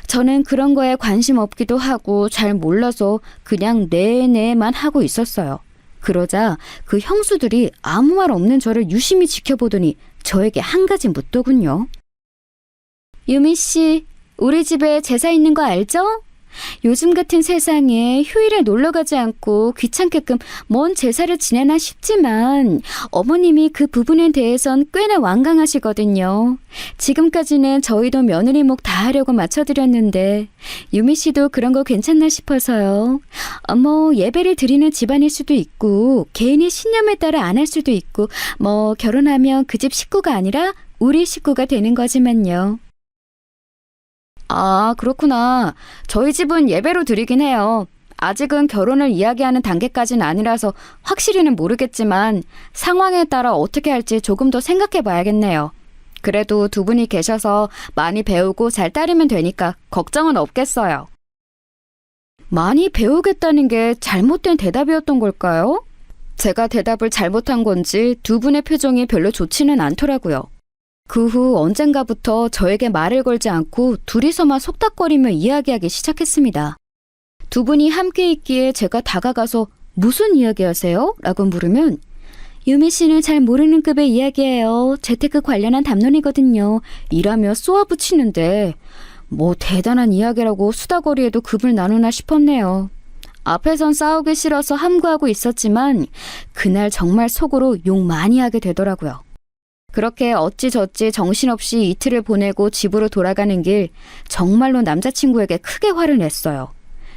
저는 그런 거에 관심 없기도 하고 잘 몰라서 그냥 네네만 하고 있었어요. 그러자 그 형수들이 아무 말 없는 저를 유심히 지켜보더니 저에게 한 가지 묻더군요. 유미 씨, 우리 집에 제사 있는 거 알죠? 요즘 같은 세상에 휴일에 놀러 가지 않고 귀찮게끔 뭔 제사를 지내나 싶지만 어머님이 그 부분에 대해선 꽤나 완강하시거든요. 지금까지는 저희도 며느리 목 다 하려고 맞춰드렸는데 유미 씨도 그런 거 괜찮나 싶어서요. 예배를 드리는 집안일 수도 있고 개인의 신념에 따라 안 할 수도 있고 결혼하면 그 집 식구가 아니라 우리 식구가 되는 거지만요. 아, 그렇구나. 저희 집은 예배로 드리긴 해요. 아직은 결혼을 이야기하는 단계까지는 아니라서 확실히는 모르겠지만 상황에 따라 어떻게 할지 조금 더 생각해 봐야겠네요. 그래도 두 분이 계셔서 많이 배우고 잘 따르면 되니까 걱정은 없겠어요. 많이 배우겠다는 게 잘못된 대답이었던 걸까요? 제가 대답을 잘못한 건지 두 분의 표정이 별로 좋지는 않더라고요. 그 후 언젠가부터 저에게 말을 걸지 않고 둘이서만 속닥거리며 이야기하기 시작했습니다. 두 분이 함께 있기에 제가 다가가서 무슨 이야기하세요? 라고 물으면 유미 씨는 잘 모르는 급의 이야기예요. 재테크 관련한 담론이거든요. 이라며 쏘아붙이는데 대단한 이야기라고 수다거리에도 급을 나누나 싶었네요. 앞에선 싸우기 싫어서 함구하고 있었지만 그날 정말 속으로 욕 많이 하게 되더라고요. 그렇게 어찌저찌 정신없이 이틀을 보내고 집으로 돌아가는 길 정말로 남자친구에게 크게 화를 냈어요.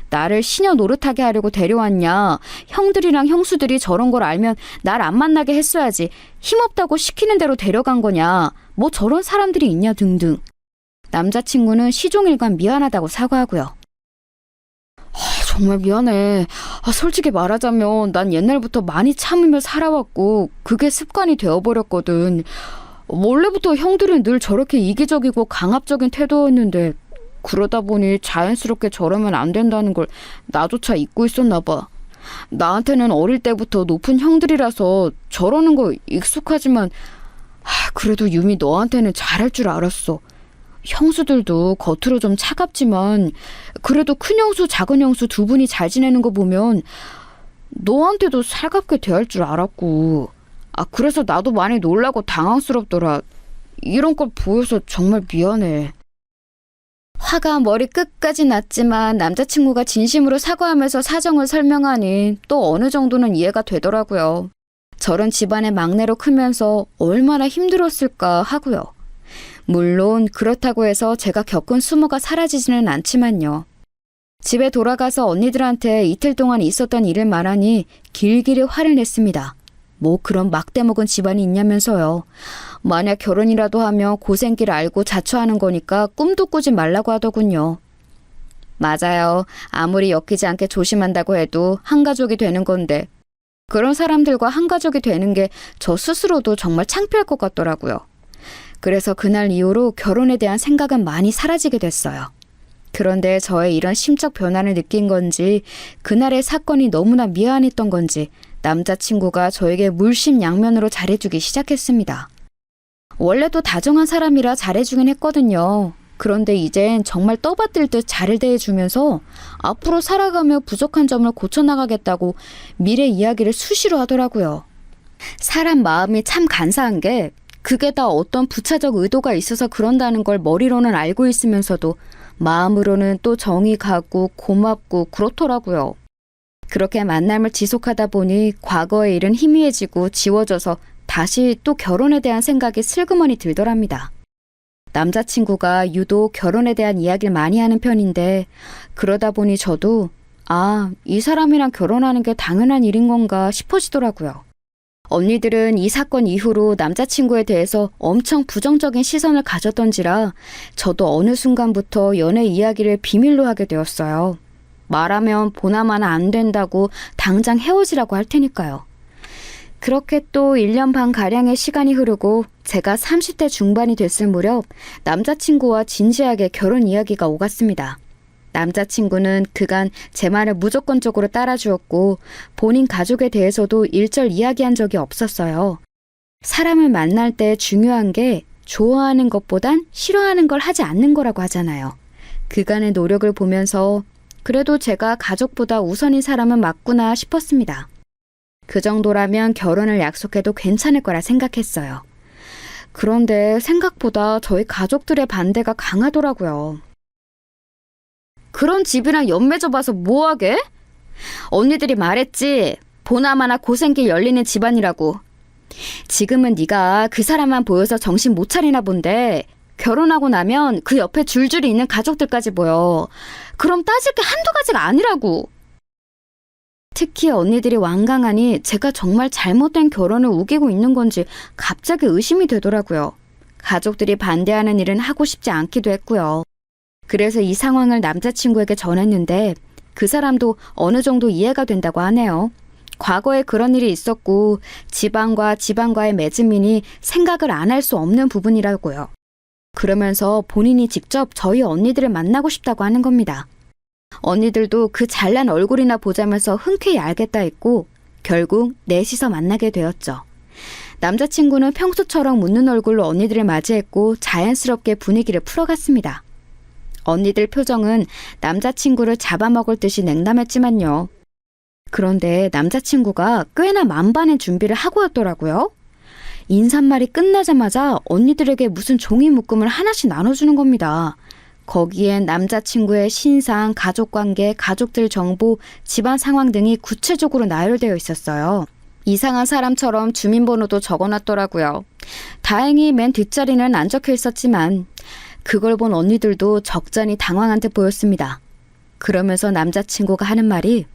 나를 시녀 노릇하게 하려고 데려왔냐. 형들이랑 형수들이 저런 걸 알면 날 안 만나게 했어야지. 힘없다고 시키는 대로 데려간 거냐. 저런 사람들이 있냐 등등. 남자친구는 시종일관 미안하다고 사과하고요. 정말 미안해. 솔직히 말하자면 난 옛날부터 많이 참으며 살아왔고 그게 습관이 되어버렸거든. 원래부터 형들은 늘 저렇게 이기적이고 강압적인 태도였는데 그러다 보니 자연스럽게 저러면 안 된다는 걸 나조차 잊고 있었나 봐. 나한테는 어릴 때부터 높은 형들이라서 저러는 거 익숙하지만 그래도 유미 너한테는 잘할 줄 알았어. 형수들도 겉으로 좀 차갑지만 그래도 큰 형수 작은 형수 두 분이 잘 지내는 거 보면 너한테도 살갑게 대할 줄 알았고 그래서 나도 많이 놀라고 당황스럽더라. 이런 걸 보여서 정말 미안해. 화가 머리 끝까지 났지만 남자친구가 진심으로 사과하면서 사정을 설명하니 또 어느 정도는 이해가 되더라고요. 저런 집안의 막내로 크면서 얼마나 힘들었을까 하고요. 물론 그렇다고 해서 제가 겪은 수모가 사라지지는 않지만요. 집에 돌아가서 언니들한테 이틀 동안 있었던 일을 말하니 길길이 화를 냈습니다. 그런 막대먹은 집안이 있냐면서요. 만약 결혼이라도 하면 고생길 알고 자처하는 거니까 꿈도 꾸지 말라고 하더군요. 맞아요. 아무리 엮이지 않게 조심한다고 해도 한 가족이 되는 건데 그런 사람들과 한 가족이 되는 게 저 스스로도 정말 창피할 것 같더라고요. 그래서 그날 이후로 결혼에 대한 생각은 많이 사라지게 됐어요. 그런데 저의 이런 심적 변화를 느낀 건지 그날의 사건이 너무나 미안했던 건지 남자친구가 저에게 물심양면으로 잘해주기 시작했습니다. 원래도 다정한 사람이라 잘해주긴 했거든요. 그런데 이젠 정말 떠받들 듯 잘 대해주면서 앞으로 살아가며 부족한 점을 고쳐나가겠다고 미래 이야기를 수시로 하더라고요. 사람 마음이 참 간사한 게 그게 다 어떤 부차적 의도가 있어서 그런다는 걸 머리로는 알고 있으면서도 마음으로는 또 정이 가고 고맙고 그렇더라고요. 그렇게 만남을 지속하다 보니 과거의 일은 희미해지고 지워져서 다시 또 결혼에 대한 생각이 슬그머니 들더랍니다. 남자친구가 유독 결혼에 대한 이야기를 많이 하는 편인데 그러다 보니 저도 이 사람이랑 결혼하는 게 당연한 일인 건가 싶어지더라고요. 언니들은 이 사건 이후로 남자친구에 대해서 엄청 부정적인 시선을 가졌던지라 저도 어느 순간부터 연애 이야기를 비밀로 하게 되었어요. 말하면 보나마나 안 된다고 당장 헤어지라고 할 테니까요. 그렇게 또 1년 반 가량의 시간이 흐르고 제가 30대 중반이 됐을 무렵 남자친구와 진지하게 결혼 이야기가 오갔습니다. 남자친구는 그간 제 말을 무조건적으로 따라주었고 본인 가족에 대해서도 일절 이야기한 적이 없었어요. 사람을 만날 때 중요한 게 좋아하는 것보단 싫어하는 걸 하지 않는 거라고 하잖아요. 그간의 노력을 보면서 그래도 제가 가족보다 우선인 사람은 맞구나 싶었습니다. 그 정도라면 결혼을 약속해도 괜찮을 거라 생각했어요. 그런데 생각보다 저희 가족들의 반대가 강하더라고요. 그런 집이랑 연맺어봐서 뭐하게? 언니들이 말했지. 보나마나 고생길 열리는 집안이라고. 지금은 네가 그 사람만 보여서 정신 못 차리나 본데 결혼하고 나면 그 옆에 줄줄이 있는 가족들까지 보여. 그럼 따질 게 한두 가지가 아니라고. 특히 언니들이 완강하니 제가 정말 잘못된 결혼을 우기고 있는 건지 갑자기 의심이 되더라고요. 가족들이 반대하는 일은 하고 싶지 않기도 했고요. 그래서 이 상황을 남자친구에게 전했는데 그 사람도 어느 정도 이해가 된다고 하네요. 과거에 그런 일이 있었고 집안과 집안과의 맺음이니 생각을 안 할 수 없는 부분이라고요. 그러면서 본인이 직접 저희 언니들을 만나고 싶다고 하는 겁니다. 언니들도 그 잘난 얼굴이나 보자면서 흔쾌히 알겠다 했고 결국 넷이서 만나게 되었죠. 남자친구는 평소처럼 웃는 얼굴로 언니들을 맞이했고 자연스럽게 분위기를 풀어갔습니다. 언니들 표정은 남자친구를 잡아먹을 듯이 냉담했지만요. 그런데 남자친구가 꽤나 만반의 준비를 하고 왔더라고요. 인사말이 끝나자마자 언니들에게 무슨 종이 묶음을 하나씩 나눠주는 겁니다. 거기엔 남자친구의 신상, 가족관계, 가족들 정보, 집안 상황 등이 구체적으로 나열되어 있었어요. 이상한 사람처럼 주민번호도 적어놨더라고요. 다행히 맨 뒷자리는 안 적혀 있었지만 그걸 본 언니들도 적잖이 당황한 듯 보였습니다. 그러면서 남자친구가 하는 말이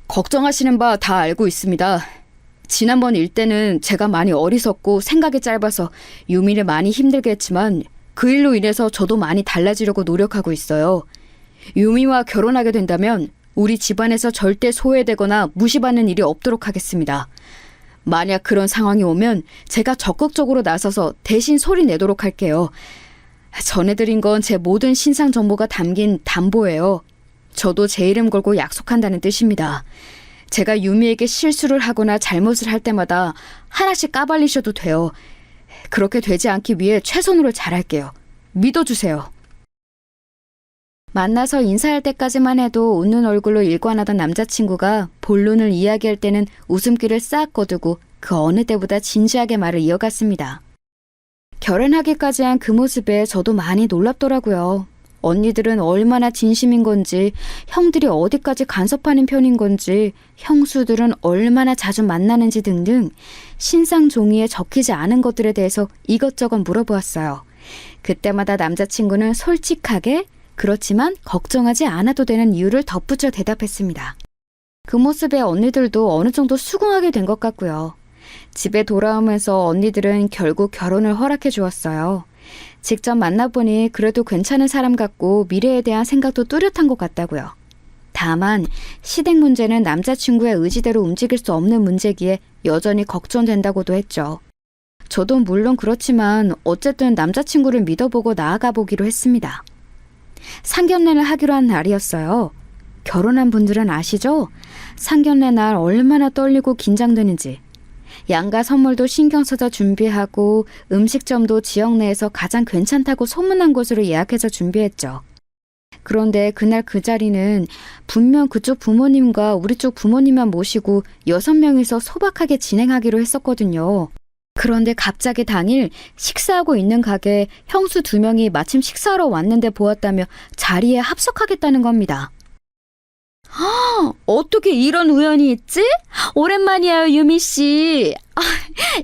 걱정하시는 바 다 알고 있습니다. 지난번 일 때는 제가 많이 어리석고 생각이 짧아서 유미를 많이 힘들게 했지만 그 일로 인해서 저도 많이 달라지려고 노력하고 있어요. 유미와 결혼하게 된다면 우리 집안에서 절대 소외되거나 무시받는 일이 없도록 하겠습니다. 만약 그런 상황이 오면 제가 적극적으로 나서서 대신 소리 내도록 할게요. 전해드린 건 제 모든 신상 정보가 담긴 담보예요. 저도 제 이름 걸고 약속한다는 뜻입니다. 제가 유미에게 실수를 하거나 잘못을 할 때마다 하나씩 까발리셔도 돼요. 그렇게 되지 않기 위해 최선으로 잘할게요. 믿어주세요. 만나서 인사할 때까지만 해도 웃는 얼굴로 일관하던 남자친구가 본론을 이야기할 때는 웃음기를 싹 거두고 그 어느 때보다 진지하게 말을 이어갔습니다. 결혼하기까지 한 그 모습에 저도 많이 놀랍더라고요. 언니들은 얼마나 진심인 건지, 형들이 어디까지 간섭하는 편인 건지, 형수들은 얼마나 자주 만나는지 등등 신상 종이에 적히지 않은 것들에 대해서 이것저것 물어보았어요. 그때마다 남자친구는 솔직하게 그렇지만 걱정하지 않아도 되는 이유를 덧붙여 대답했습니다. 그 모습에 언니들도 어느 정도 수긍하게 된 것 같고요. 집에 돌아오면서 언니들은 결국 결혼을 허락해 주었어요. 직접 만나보니 그래도 괜찮은 사람 같고 미래에 대한 생각도 뚜렷한 것 같다고요. 다만 시댁 문제는 남자친구의 의지대로 움직일 수 없는 문제기에 여전히 걱정된다고도 했죠. 저도 물론 그렇지만 어쨌든 남자친구를 믿어보고 나아가 보기로 했습니다. 상견례를 하기로 한 날이었어요. 결혼한 분들은 아시죠? 상견례 날 얼마나 떨리고 긴장되는지. 양가 선물도 신경 써서 준비하고 음식점도 지역 내에서 가장 괜찮다고 소문난 곳으로 예약해서 준비했죠. 그런데 그날 그 자리는 분명 그쪽 부모님과 우리 쪽 부모님만 모시고 6명이서 소박하게 진행하기로 했었거든요. 그런데 갑자기 당일 식사하고 있는 가게에 형수 2명이 마침 식사하러 왔는데 보았다며 자리에 합석하겠다는 겁니다. 어떻게 이런 우연이 있지? 오랜만이에요, 유미씨.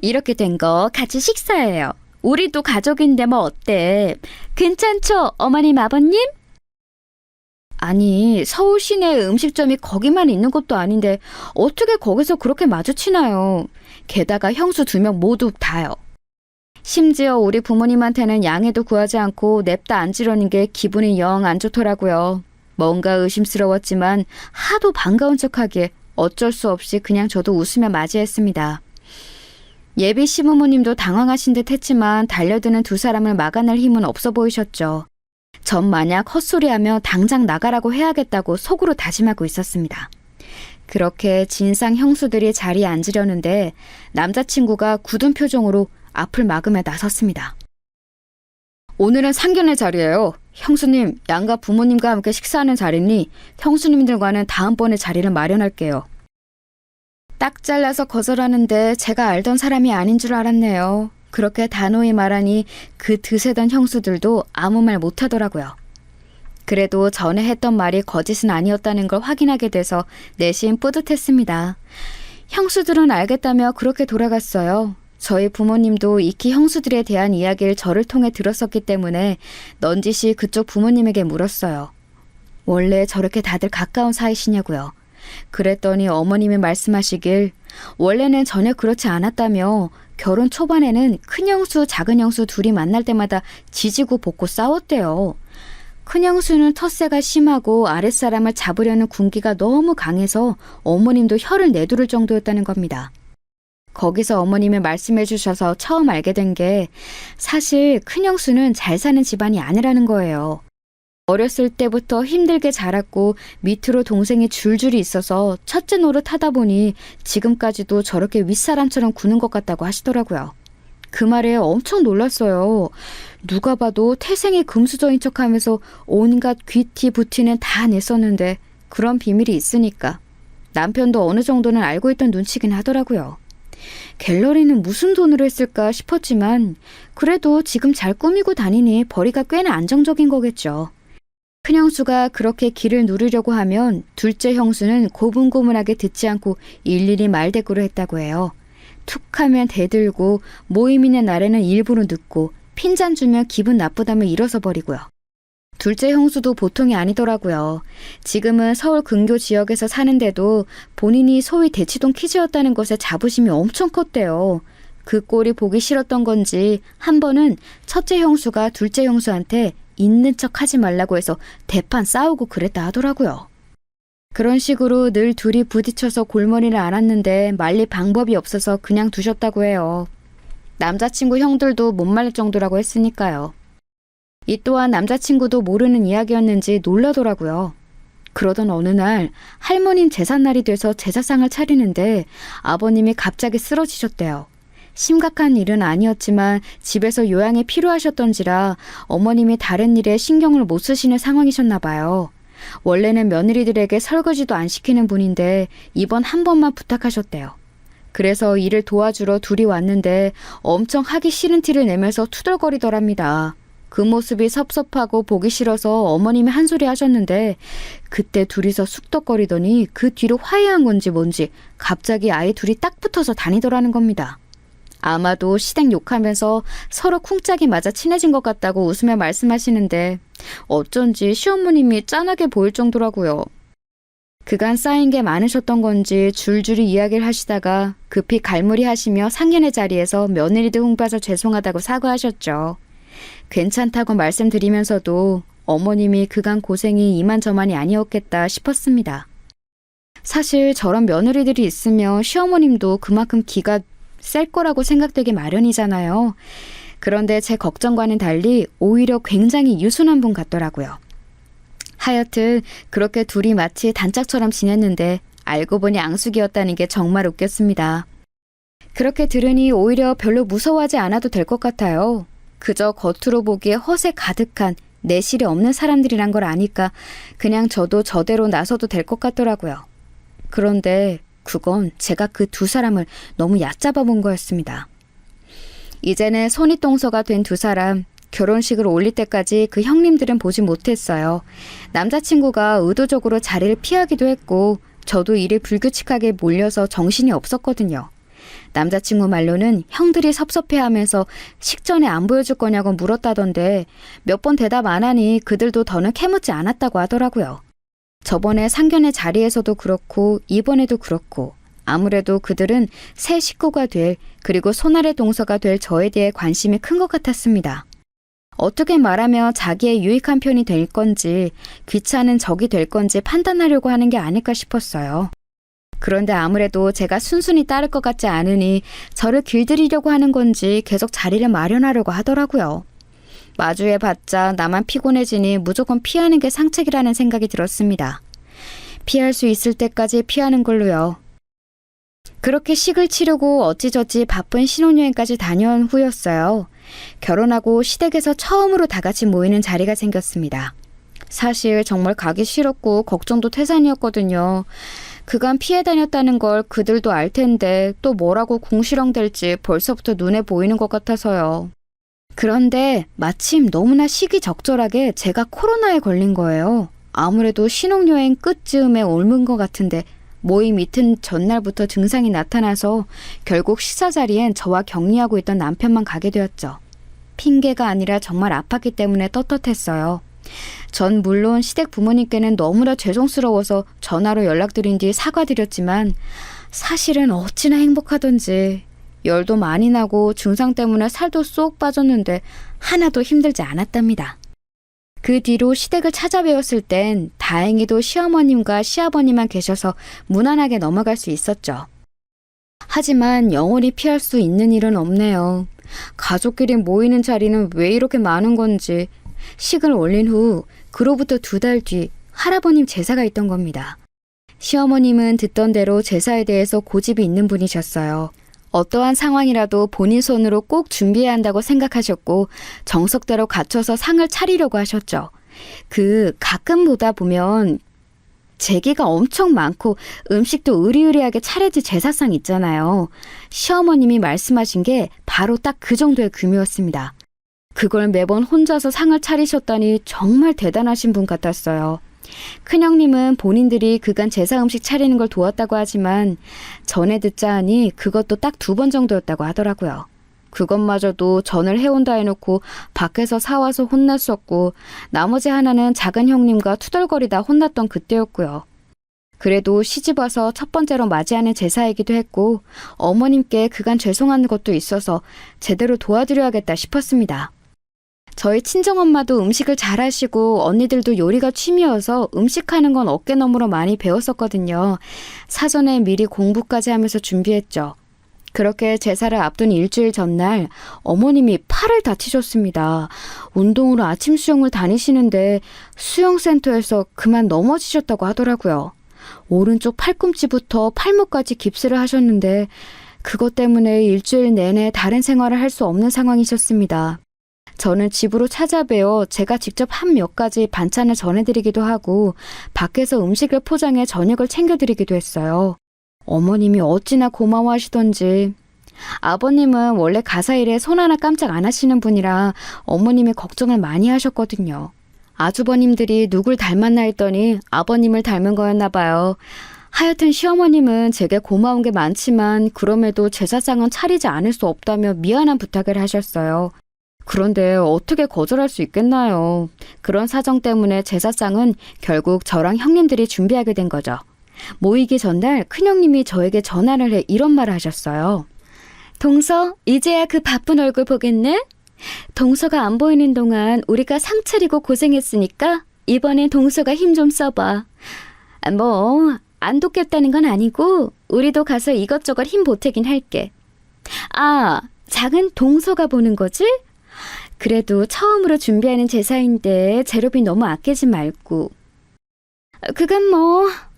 이렇게 된 거 같이 식사해요. 우리도 가족인데 뭐 어때? 괜찮죠, 어머님, 아버님? 아니, 서울 시내 음식점이 거기만 있는 것도 아닌데 어떻게 거기서 그렇게 마주치나요? 게다가 형수 2명 모두 다요. 심지어 우리 부모님한테는 양해도 구하지 않고 냅다 앉으려는 게 기분이 영 안 좋더라고요. 뭔가 의심스러웠지만 하도 반가운 척하기에 어쩔 수 없이 그냥 저도 웃으며 맞이했습니다. 예비 시부모님도 당황하신 듯 했지만 달려드는 2 사람을 막아낼 힘은 없어 보이셨죠. 전 만약 헛소리하며 당장 나가라고 해야겠다고 속으로 다짐하고 있었습니다. 그렇게 진상 형수들이 자리에 앉으려는데 남자친구가 굳은 표정으로 앞을 막으며 나섰습니다. 오늘은 상견례 자리예요. 형수님, 양가 부모님과 함께 식사하는 자리니 형수님들과는 다음번에 자리를 마련할게요. 딱 잘라서 거절하는데 제가 알던 사람이 아닌 줄 알았네요. 그렇게 단호히 말하니 그 드세던 형수들도 아무 말 못하더라고요. 그래도 전에 했던 말이 거짓은 아니었다는 걸 확인하게 돼서 내심 뿌듯했습니다. 형수들은 알겠다며 그렇게 돌아갔어요. 저희 부모님도 익히 형수들에 대한 이야기를 저를 통해 들었었기 때문에 넌지시 그쪽 부모님에게 물었어요. 원래 저렇게 다들 가까운 사이시냐고요. 그랬더니 어머님이 말씀하시길 원래는 전혀 그렇지 않았다며 결혼 초반에는 큰 형수, 작은 형수 둘이 만날 때마다 지지고 볶고 싸웠대요. 큰 형수는 텃세가 심하고 아랫사람을 잡으려는 군기가 너무 강해서 어머님도 혀를 내두를 정도였다는 겁니다. 거기서 어머님이 말씀해 주셔서 처음 알게 된 게 사실 큰 형수는 잘 사는 집안이 아니라는 거예요. 어렸을 때부터 힘들게 자랐고 밑으로 동생이 줄줄이 있어서 첫째 노릇 하다 보니 지금까지도 저렇게 윗사람처럼 구는 것 같다고 하시더라고요. 그 말에 엄청 놀랐어요. 누가 봐도 태생이 금수저인 척하면서 온갖 귀티 부티는 다 냈었는데 그런 비밀이 있으니까 남편도 어느 정도는 알고 있던 눈치긴 하더라고요. 갤러리는 무슨 돈으로 했을까 싶었지만 그래도 지금 잘 꾸미고 다니니 벌이가 꽤나 안정적인 거겠죠. 큰 형수가 그렇게 길을 누르려고 하면 둘째 형수는 고분고분하게 듣지 않고 일일이 말대꾸를 했다고 해요. 툭 하면 대들고 모임 있는 날에는 일부러 늦고 핀잔 주면 기분 나쁘다며 일어서 버리고요. 둘째 형수도 보통이 아니더라고요. 지금은 서울 근교 지역에서 사는데도 본인이 소위 대치동 키즈였다는 것에 자부심이 엄청 컸대요. 그 꼴이 보기 싫었던 건지 한 번은 첫째 형수가 둘째 형수한테 있는 척 하지 말라고 해서 대판 싸우고 그랬다 하더라고요. 그런 식으로 늘 둘이 부딪혀서 골머리를 앓았는데 말릴 방법이 없어서 그냥 두셨다고 해요. 남자친구 형들도 못 말릴 정도라고 했으니까요. 이 또한 남자친구도 모르는 이야기였는지 놀라더라고요. 그러던 어느 날 할머님 제삿날이 돼서 제사상을 차리는데 아버님이 갑자기 쓰러지셨대요. 심각한 일은 아니었지만 집에서 요양이 필요하셨던지라 어머님이 다른 일에 신경을 못 쓰시는 상황이셨나 봐요. 원래는 며느리들에게 설거지도 안 시키는 분인데 이번 한 번만 부탁하셨대요. 그래서 일을 도와주러 둘이 왔는데 엄청 하기 싫은 티를 내면서 투덜거리더랍니다. 그 모습이 섭섭하고 보기 싫어서 어머님이 한 소리 하셨는데 그때 둘이서 쑥덕거리더니 그 뒤로 화해한 건지 뭔지 갑자기 아이 둘이 딱 붙어서 다니더라는 겁니다. 아마도 시댁 욕하면서 서로 쿵짝이 맞아 친해진 것 같다고 웃으며 말씀하시는데 어쩐지 시어머님이 짠하게 보일 정도라고요. 그간 쌓인 게 많으셨던 건지 줄줄이 이야기를 하시다가 급히 갈무리 하시며 상견례 자리에서 며느리들 흉봐서 죄송하다고 사과하셨죠. 괜찮다고 말씀드리면서도 어머님이 그간 고생이 이만저만이 아니었겠다 싶었습니다. 사실 저런 며느리들이 있으면 시어머님도 그만큼 기가 셀 거라고 생각되기 마련이잖아요. 그런데 제 걱정과는 달리 오히려 굉장히 유순한 분 같더라고요. 하여튼 그렇게 둘이 마치 단짝처럼 지냈는데 알고 보니 앙숙이었다는 게 정말 웃겼습니다. 그렇게 들으니 오히려 별로 무서워하지 않아도 될 것 같아요. 그저 겉으로 보기에 허세 가득한 내실이 없는 사람들이란 걸 아니까 그냥 저도 저대로 나서도 될 것 같더라고요. 그런데 그건 제가 그 두 사람을 너무 얕잡아 본 거였습니다. 이제는 손윗동서가 된 두 사람, 결혼식을 올릴 때까지 그 형님들은 보지 못했어요. 남자친구가 의도적으로 자리를 피하기도 했고 저도 일에 불규칙하게 몰려서 정신이 없었거든요. 남자친구 말로는 형들이 섭섭해하면서 식전에 안 보여줄 거냐고 물었다던데 몇 번 대답 안 하니 그들도 더는 캐묻지 않았다고 하더라고요. 저번에 상견례 자리에서도 그렇고 이번에도 그렇고 아무래도 그들은 새 식구가 될 그리고 손아래 동서가 될 저에 대해 관심이 큰 것 같았습니다. 어떻게 말하며 자기의 유익한 편이 될 건지 귀찮은 적이 될 건지 판단하려고 하는 게 아닐까 싶었어요. 그런데 아무래도 제가 순순히 따를 것 같지 않으니 저를 길들이려고 하는 건지 계속 자리를 마련하려고 하더라고요. 마주해봤자 나만 피곤해지니 무조건 피하는 게 상책이라는 생각이 들었습니다. 피할 수 있을 때까지 피하는 걸로요. 그렇게 식을 치르고 어찌저찌 바쁜 신혼여행까지 다녀온 후였어요. 결혼하고 시댁에서 처음으로 다 같이 모이는 자리가 생겼습니다. 사실 정말 가기 싫었고 걱정도 태산이었거든요. 그간 피해 다녔다는 걸 그들도 알 텐데 또 뭐라고 궁시렁댈지 벌써부터 눈에 보이는 것 같아서요. 그런데 마침 너무나 시기적절하게 제가 코로나에 걸린 거예요. 아무래도 신혼여행 끝즈음에 옮은 것 같은데 모임 이튿 전날부터 증상이 나타나서 결국 식사 자리엔 저와 격리하고 있던 남편만 가게 되었죠. 핑계가 아니라 정말 아팠기 때문에 떳떳했어요. 전 물론 시댁 부모님께는 너무나 죄송스러워서 전화로 연락드린 뒤 사과드렸지만 사실은 어찌나 행복하던지 열도 많이 나고 증상 때문에 살도 쏙 빠졌는데 하나도 힘들지 않았답니다. 그 뒤로 시댁을 찾아뵈었을 땐 다행히도 시어머님과 시아버님만 계셔서 무난하게 넘어갈 수 있었죠. 하지만 영원히 피할 수 있는 일은 없네요. 가족끼리 모이는 자리는 왜 이렇게 많은 건지 식을 올린 후 그로부터 2달 뒤 할아버님 제사가 있던 겁니다. 시어머님은 듣던 대로 제사에 대해서 고집이 있는 분이셨어요. 어떠한 상황이라도 본인 손으로 꼭 준비해야 한다고 생각하셨고 정석대로 갖춰서 상을 차리려고 하셨죠. 가끔 보다 보면 제기가 엄청 많고 음식도 으리으리하게 차려질 제사상 있잖아요. 시어머님이 말씀하신 게 바로 딱 그 정도의 규모였습니다. 그걸 매번 혼자서 상을 차리셨다니 정말 대단하신 분 같았어요. 큰형님은 본인들이 그간 제사 음식 차리는 걸 도왔다고 하지만 전에 듣자 하니 그것도 딱 2번 정도였다고 하더라고요. 그것마저도 전을 해온다 해놓고 밖에서 사와서 혼났었고 나머지 하나는 작은 형님과 투덜거리다 혼났던 그때였고요. 그래도 시집와서 첫 번째로 맞이하는 제사이기도 했고 어머님께 그간 죄송한 것도 있어서 제대로 도와드려야겠다 싶었습니다. 저희 친정엄마도 음식을 잘하시고 언니들도 요리가 취미여서 음식하는 건 어깨너머로 많이 배웠었거든요. 사전에 미리 공부까지 하면서 준비했죠. 그렇게 제사를 앞둔 일주일 전날 어머님이 팔을 다치셨습니다. 운동으로 아침 수영을 다니시는데 수영센터에서 그만 넘어지셨다고 하더라고요. 오른쪽 팔꿈치부터 팔목까지 깁스를 하셨는데 그것 때문에 일주일 내내 다른 생활을 할 수 없는 상황이셨습니다. 저는 집으로 찾아뵈어 제가 직접 한 몇 가지 반찬을 전해드리기도 하고 밖에서 음식을 포장해 저녁을 챙겨드리기도 했어요. 어머님이 어찌나 고마워하시던지. 아버님은 원래 가사일에 손 하나 깜짝 안 하시는 분이라 어머님이 걱정을 많이 하셨거든요. 아주버님들이 누굴 닮았나 했더니 아버님을 닮은 거였나 봐요. 하여튼 시어머님은 제게 고마운 게 많지만 그럼에도 제사상은 차리지 않을 수 없다며 미안한 부탁을 하셨어요. 그런데 어떻게 거절할 수 있겠나요? 그런 사정 때문에 제사상은 결국 저랑 형님들이 준비하게 된 거죠. 모이기 전날 큰형님이 저에게 전화를 해 이런 말을 하셨어요. 동서, 이제야 그 바쁜 얼굴 보겠네? 동서가 안 보이는 동안 우리가 상 차리고 고생했으니까 이번엔 동서가 힘 좀 써봐. 안 돕겠다는 건 아니고 우리도 가서 이것저것 힘 보태긴 할게. 아, 작은 동서가 보는 거지? 그래도 처음으로 준비하는 제사인데 재료비 너무 아끼지 말고. 그건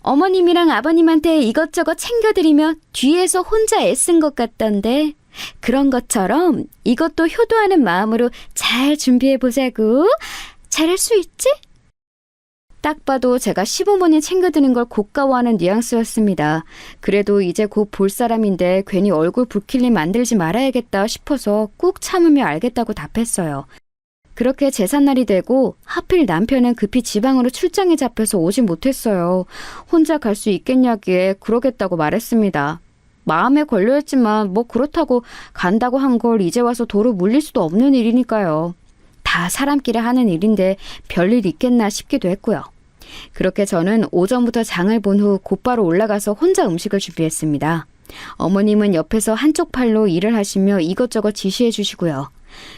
어머님이랑 아버님한테 이것저것 챙겨드리며 뒤에서 혼자 애쓴 것 같던데 그런 것처럼 이것도 효도하는 마음으로 잘 준비해보자고. 잘할 수 있지? 딱 봐도 제가 시부모님 챙겨드는 걸 고가워하는 뉘앙스였습니다. 그래도 이제 곧 볼 사람인데 괜히 얼굴 붉힐 일 만들지 말아야겠다 싶어서 꾹 참으며 알겠다고 답했어요. 그렇게 제삿날이 되고 하필 남편은 급히 지방으로 출장에 잡혀서 오지 못했어요. 혼자 갈 수 있겠냐기에 그러겠다고 말했습니다. 마음에 걸려있지만 그렇다고 간다고 한 걸 이제 와서 도로 물릴 수도 없는 일이니까요. 다 사람끼리 하는 일인데 별일 있겠나 싶기도 했고요. 그렇게 저는 오전부터 장을 본 후 곧바로 올라가서 혼자 음식을 준비했습니다. 어머님은 옆에서 한쪽 팔로 일을 하시며 이것저것 지시해 주시고요.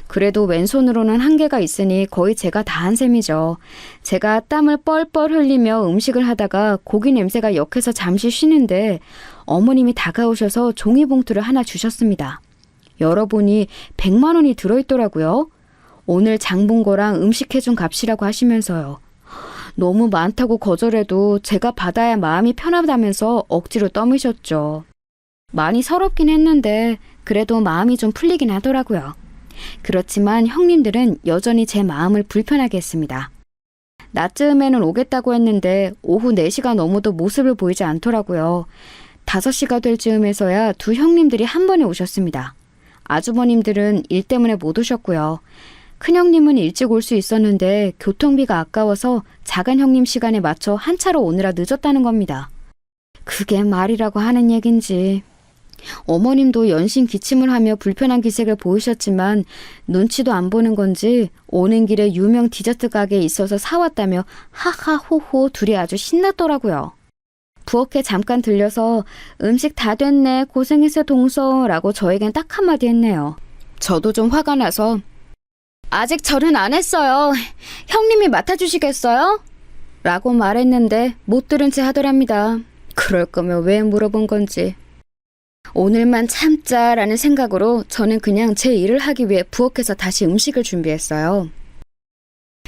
그래도 왼손으로는 한계가 있으니 거의 제가 다 한 셈이죠. 제가 땀을 뻘뻘 흘리며 음식을 하다가 고기 냄새가 역해서 잠시 쉬는데 어머님이 다가오셔서 종이봉투를 하나 주셨습니다. 열어보니 100만 원이 들어있더라고요. 오늘 장 본 거랑 음식 해준 값이라고 하시면서요. 너무 많다고 거절해도 제가 받아야 마음이 편하다면서 억지로 떠미셨죠. 많이 서럽긴 했는데 그래도 마음이 좀 풀리긴 하더라고요. 그렇지만 형님들은 여전히 제 마음을 불편하게 했습니다. 낮즈음에는 오겠다고 했는데 오후 4시가 넘어도 모습을 보이지 않더라고요. 5시가 될 즈음에서야 두 형님들이 한 번에 오셨습니다. 아주버님들은 일 때문에 못 오셨고요. 큰형님은 일찍 올 수 있었는데 교통비가 아까워서 작은 형님 시간에 맞춰 한 차로 오느라 늦었다는 겁니다. 그게 말이라고 하는 얘긴지. 어머님도 연신 기침을 하며 불편한 기색을 보이셨지만 눈치도 안 보는 건지 오는 길에 유명 디저트 가게에 있어서 사왔다며 하하호호 둘이 아주 신났더라고요. 부엌에 잠깐 들려서 음식 다 됐네 고생했어 동서라고 저에겐 딱 한마디 했네요. 저도 좀 화가 나서 아직 절은 안 했어요. 형님이 맡아주시겠어요? 라고 말했는데 못 들은 채 하더랍니다. 그럴 거면 왜 물어본 건지. 오늘만 참자라는 생각으로 저는 그냥 제 일을 하기 위해 부엌에서 다시 음식을 준비했어요.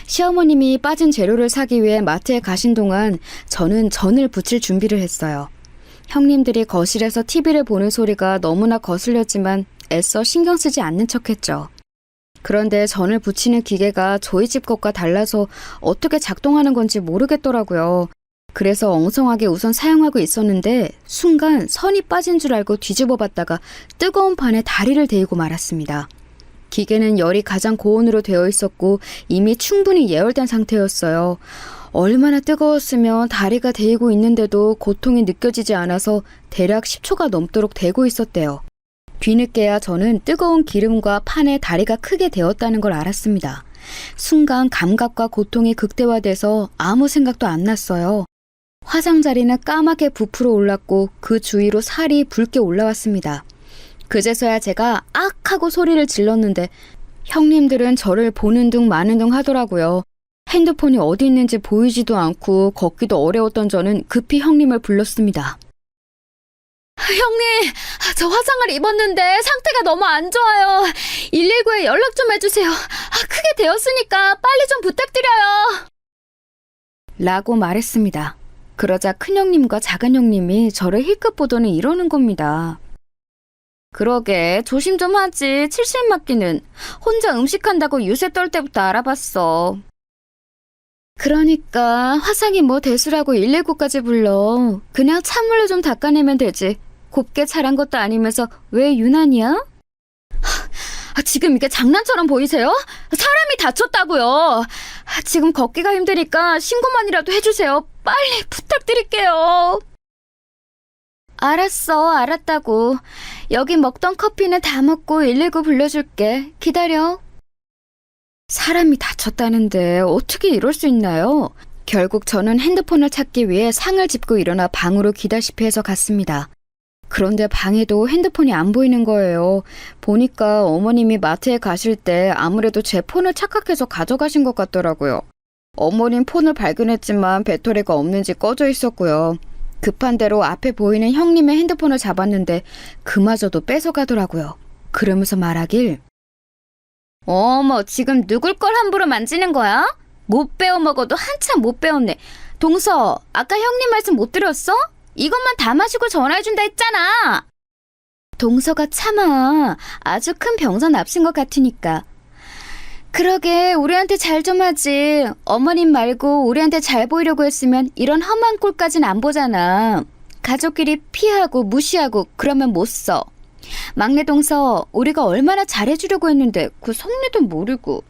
시어머님이 빠진 재료를 사기 위해 마트에 가신 동안 저는 전을 부칠 준비를 했어요. 형님들이 거실에서 TV를 보는 소리가 너무나 거슬렸지만 애써 신경 쓰지 않는 척했죠. 그런데 전을 부치는 기계가 저희 집 것과 달라서 어떻게 작동하는 건지 모르겠더라고요. 그래서 엉성하게 우선 사용하고 있었는데 순간 선이 빠진 줄 알고 뒤집어 봤다가 뜨거운 판에 다리를 데이고 말았습니다. 기계는 열이 가장 고온으로 되어 있었고 이미 충분히 예열된 상태였어요. 얼마나 뜨거웠으면 다리가 데이고 있는데도 고통이 느껴지지 않아서 대략 10초가 넘도록 데고 있었대요. 뒤늦게야 저는 뜨거운 기름과 판에 다리가 크게 데었다는 걸 알았습니다. 순간 감각과 고통이 극대화돼서 아무 생각도 안 났어요. 화상자리는 까맣게 부풀어 올랐고 그 주위로 살이 붉게 올라왔습니다. 그제서야 제가 악 하고 소리를 질렀는데 형님들은 저를 보는 둥 마는 둥 하더라고요. 핸드폰이 어디 있는지 보이지도 않고 걷기도 어려웠던 저는 급히 형님을 불렀습니다. 형님, 저 화상을 입었는데 상태가 너무 안 좋아요. 119에 연락 좀 해주세요. 크게 되었으니까 빨리 좀 부탁드려요. 라고 말했습니다. 그러자 큰형님과 작은형님이 저를 힐끗 보더니 이러는 겁니다. 그러게 조심 좀 하지. 칠실 맞기는. 혼자 음식한다고 유세 떨 때부터 알아봤어. 그러니까 화상이 뭐 대수라고 119까지 불러. 그냥 찬물로 좀 닦아내면 되지. 곱게 자란 것도 아니면서 왜 유난이야? 지금 이게 장난처럼 보이세요? 사람이 다쳤다고요. 지금 걷기가 힘드니까 신고만이라도 해주세요. 빨리 부탁드릴게요. 알았어, 알았다고. 여기 먹던 커피는 다 먹고 119 불러줄게. 기다려. 사람이 다쳤다는데 어떻게 이럴 수 있나요? 결국 저는 핸드폰을 찾기 위해 상을 짚고 일어나 방으로 기다시피 해서 갔습니다. 그런데 방에도 핸드폰이 안 보이는 거예요. 보니까 어머님이 마트에 가실 때 아무래도 제 폰을 착각해서 가져가신 것 같더라고요. 어머님 폰을 발견했지만 배터리가 없는지 꺼져 있었고요. 급한 대로 앞에 보이는 형님의 핸드폰을 잡았는데 그마저도 뺏어가더라고요. 그러면서 말하길 어머 지금 누굴 걸 함부로 만지는 거야? 못 배워 먹어도 한참 못 배웠네. 동서 아까 형님 말씀 못 들었어? 이것만 다 마시고 전화해준다 했잖아. 동서가 참아. 아주 큰 병선 앞신 것 같으니까. 그러게 우리한테 잘 좀 하지. 어머님 말고 우리한테 잘 보이려고 했으면 이런 험한 꼴까진 안 보잖아. 가족끼리 피하고 무시하고 그러면 못 써. 막내 동서 우리가 얼마나 잘해주려고 했는데 그 속내도 모르고.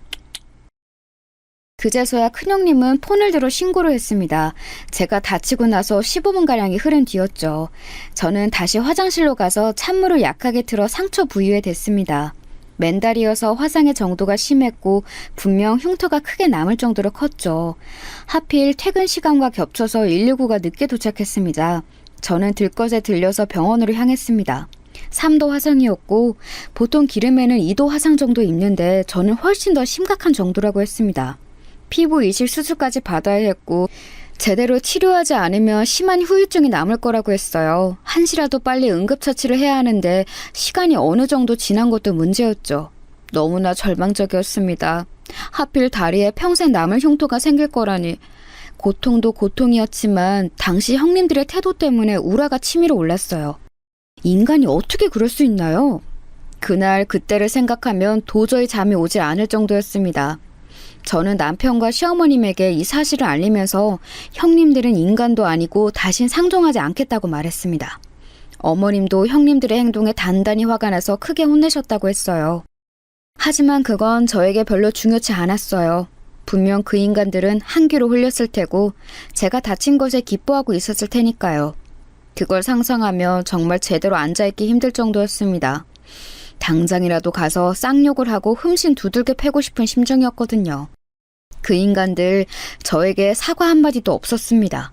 그제서야 큰형님은 폰을 들어 신고를 했습니다. 제가 다치고 나서 15분가량이 흐른 뒤였죠. 저는 다시 화장실로 가서 찬물을 약하게 틀어 상처 부위에 댔습니다. 맨달이어서 화상의 정도가 심했고 분명 흉터가 크게 남을 정도로 컸죠. 하필 퇴근 시간과 겹쳐서 119가 늦게 도착했습니다. 저는 들것에 들려서 병원으로 향했습니다. 3도 화상이었고 보통 기름에는 2도 화상 정도 있는데 저는 훨씬 더 심각한 정도라고 했습니다. 피부 이식 수술까지 받아야 했고 제대로 치료하지 않으면 심한 후유증이 남을 거라고 했어요. 한시라도 빨리 응급처치를 해야 하는데 시간이 어느 정도 지난 것도 문제였죠. 너무나 절망적이었습니다. 하필 다리에 평생 남을 흉터가 생길 거라니. 고통도 고통이었지만 당시 형님들의 태도 때문에 우라가 치밀어 올랐어요. 인간이 어떻게 그럴 수 있나요? 그날 그때를 생각하면 도저히 잠이 오질 않을 정도였습니다. 저는 남편과 시어머님에게 이 사실을 알리면서 형님들은 인간도 아니고 다신 상종하지 않겠다고 말했습니다. 어머님도 형님들의 행동에 단단히 화가 나서 크게 혼내셨다고 했어요. 하지만 그건 저에게 별로 중요치 않았어요. 분명 그 인간들은 한 귀로 흘렸을 테고 제가 다친 것에 기뻐하고 있었을 테니까요. 그걸 상상하며 정말 제대로 앉아있기 힘들 정도였습니다. 당장이라도 가서 쌍욕을 하고 흠씬 두들겨 패고 싶은 심정이었거든요. 그 인간들 저에게 사과 한마디도 없었습니다.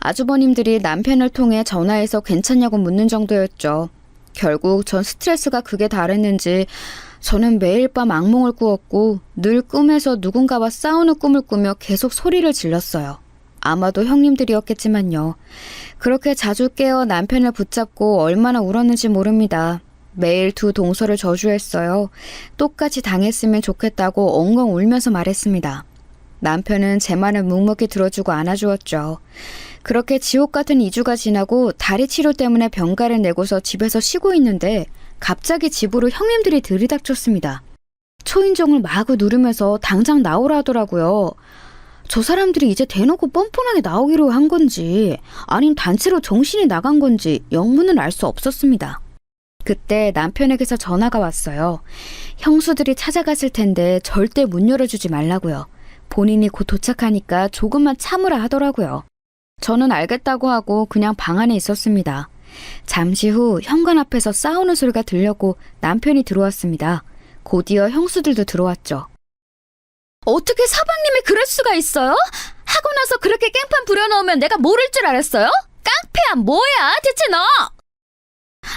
아주버님들이 남편을 통해 전화해서 괜찮냐고 묻는 정도였죠. 결국 전 스트레스가 극에 달했는지 저는 매일 밤 악몽을 꾸었고 늘 꿈에서 누군가와 싸우는 꿈을 꾸며 계속 소리를 질렀어요. 아마도 형님들이었겠지만요. 그렇게 자주 깨어 남편을 붙잡고 얼마나 울었는지 모릅니다. 매일 두 동서를 저주했어요. 똑같이 당했으면 좋겠다고 엉엉 울면서 말했습니다. 남편은 제 말을 묵묵히 들어주고 안아주었죠. 그렇게 지옥 같은 2주가 지나고 다리 치료 때문에 병가를 내고서 집에서 쉬고 있는데 갑자기 집으로 형님들이 들이닥쳤습니다. 초인종을 마구 누르면서 당장 나오라 하더라고요. 저 사람들이 이제 대놓고 뻔뻔하게 나오기로 한 건지 아님 단체로 정신이 나간 건지 영문은 알 수 없었습니다. 그때 남편에게서 전화가 왔어요. 형수들이 찾아갔을 텐데 절대 문 열어주지 말라고요. 본인이 곧 도착하니까 조금만 참으라 하더라고요. 저는 알겠다고 하고 그냥 방 안에 있었습니다. 잠시 후 현관 앞에서 싸우는 소리가 들렸고 남편이 들어왔습니다. 곧이어 형수들도 들어왔죠. 어떻게 서방님이 그럴 수가 있어요? 하고 나서 그렇게 깽판 부려놓으면 내가 모를 줄 알았어요? 깡패야 뭐야 대체 너!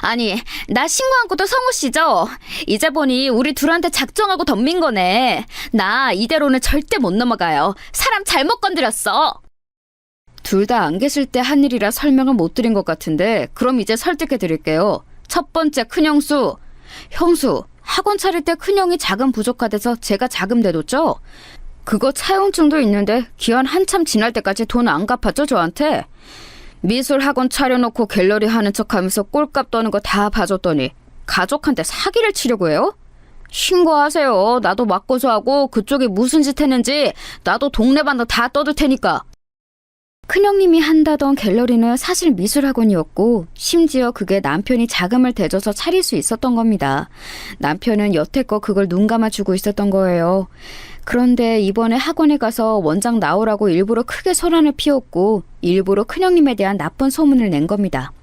아니 나 신고한 것도 성우 씨죠? 이제 보니 우리 둘한테 작정하고 덤빈 거네. 나 이대로는 절대 못 넘어가요. 사람 잘못 건드렸어. 둘 다 안 계실 때 한 일이라 설명을 못 드린 것 같은데 그럼 이제 설득해 드릴게요. 첫 번째 큰형수. 형수 학원 차릴 때 큰형이 자금 부족하대서 제가 자금 대뒀죠? 그거 차용증도 있는데 기한 한참 지날 때까지 돈 안 갚았죠 저한테? 미술 학원 차려놓고 갤러리 하는 척하면서 꼴값 떠는 거 다 봐줬더니 가족한테 사기를 치려고 해요? 신고하세요. 나도 맞고소하고 그쪽이 무슨 짓 했는지 나도 동네반도 다 떠들 테니까. 큰형님이 한다던 갤러리는 사실 미술학원이었고 심지어 그게 남편이 자금을 대줘서 차릴 수 있었던 겁니다. 남편은 여태껏 그걸 눈 감아주고 있었던 거예요. 그런데 이번에 학원에 가서 원장 나오라고 일부러 크게 소란을 피웠고 일부러 큰형님에 대한 나쁜 소문을 낸 겁니다.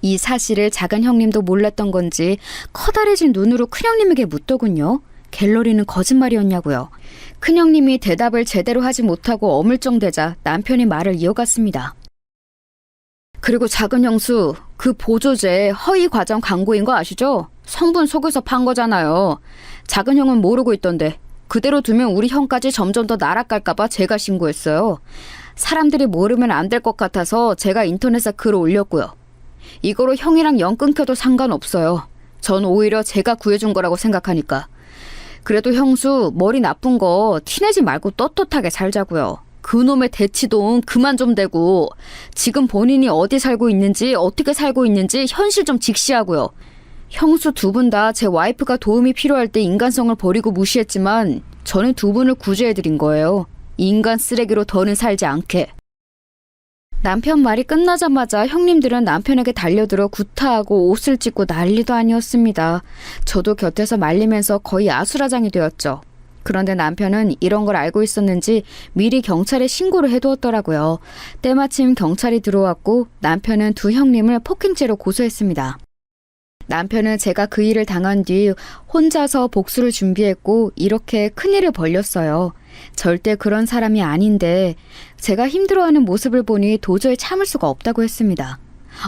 이 사실을 작은 형님도 몰랐던 건지 커다래진 눈으로 큰형님에게 묻더군요. 갤러리는 거짓말이었냐고요. 큰형님이 대답을 제대로 하지 못하고 어물쩡대자 남편이 말을 이어갔습니다. 그리고 작은 형수, 그 보조제 허위 과정 광고인 거 아시죠? 성분 속여서 판 거잖아요. 작은 형은 모르고 있던데 그대로 두면 우리 형까지 점점 더 날아갈까봐 제가 신고했어요. 사람들이 모르면 안 될 것 같아서 제가 인터넷에 글을 올렸고요. 이거로 형이랑 연 끊겨도 상관없어요. 전 오히려 제가 구해준 거라고 생각하니까. 그래도 형수 머리 나쁜 거 티내지 말고 떳떳하게 살자고요. 그놈의 대치동 그만 좀 대고 지금 본인이 어디 살고 있는지 어떻게 살고 있는지 현실 좀 직시하고요. 형수 두 분 다 제 와이프가 도움이 필요할 때 인간성을 버리고 무시했지만 저는 두 분을 구제해드린 거예요. 인간 쓰레기로 더는 살지 않게. 남편 말이 끝나자마자 형님들은 남편에게 달려들어 구타하고 옷을 찢고 난리도 아니었습니다. 저도 곁에서 말리면서 거의 아수라장이 되었죠. 그런데 남편은 이런 걸 알고 있었는지 미리 경찰에 신고를 해두었더라고요. 때마침 경찰이 들어왔고 남편은 두 형님을 폭행죄로 고소했습니다. 남편은 제가 그 일을 당한 뒤 혼자서 복수를 준비했고 이렇게 큰일을 벌였어요. 절대 그런 사람이 아닌데 제가 힘들어하는 모습을 보니 도저히 참을 수가 없다고 했습니다.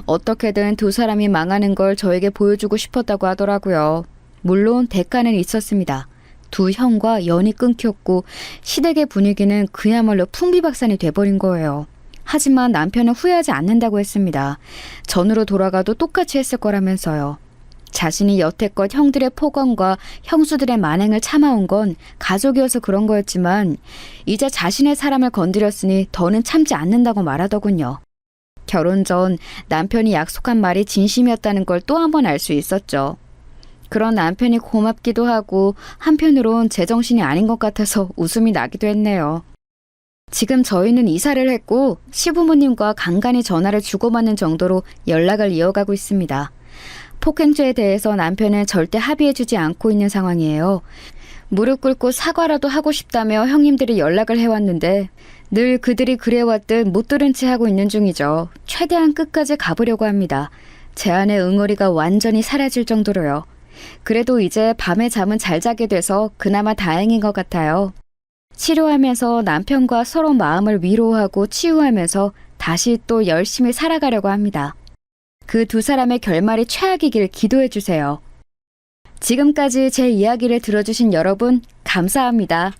어떻게든 두 사람이 망하는 걸 저에게 보여주고 싶었다고 하더라고요. 물론 대가는 있었습니다. 두 형과 연이 끊겼고 시댁의 분위기는 그야말로 풍비박산이 돼버린 거예요. 하지만 남편은 후회하지 않는다고 했습니다. 전으로 돌아가도 똑같이 했을 거라면서요. 자신이 여태껏 형들의 폭언과 형수들의 만행을 참아온 건 가족이어서 그런 거였지만 이제 자신의 사람을 건드렸으니 더는 참지 않는다고 말하더군요. 결혼 전 남편이 약속한 말이 진심이었다는 걸 또 한 번 알 수 있었죠. 그런 남편이 고맙기도 하고 한편으론 제정신이 아닌 것 같아서 웃음이 나기도 했네요. 지금 저희는 이사를 했고 시부모님과 간간히 전화를 주고받는 정도로 연락을 이어가고 있습니다. 폭행죄에 대해서 남편은 절대 합의해주지 않고 있는 상황이에요. 무릎 꿇고 사과라도 하고 싶다며 형님들이 연락을 해왔는데 늘 그들이 그래왔듯 못 들은 채 하고 있는 중이죠. 최대한 끝까지 가보려고 합니다. 제 안의 응어리가 완전히 사라질 정도로요. 그래도 이제 밤에 잠은 잘 자게 돼서 그나마 다행인 것 같아요. 치료하면서 남편과 서로 마음을 위로하고 치유하면서 다시 또 열심히 살아가려고 합니다. 그 두 사람의 결말이 최악이길 기도해 주세요. 지금까지 제 이야기를 들어주신 여러분, 감사합니다.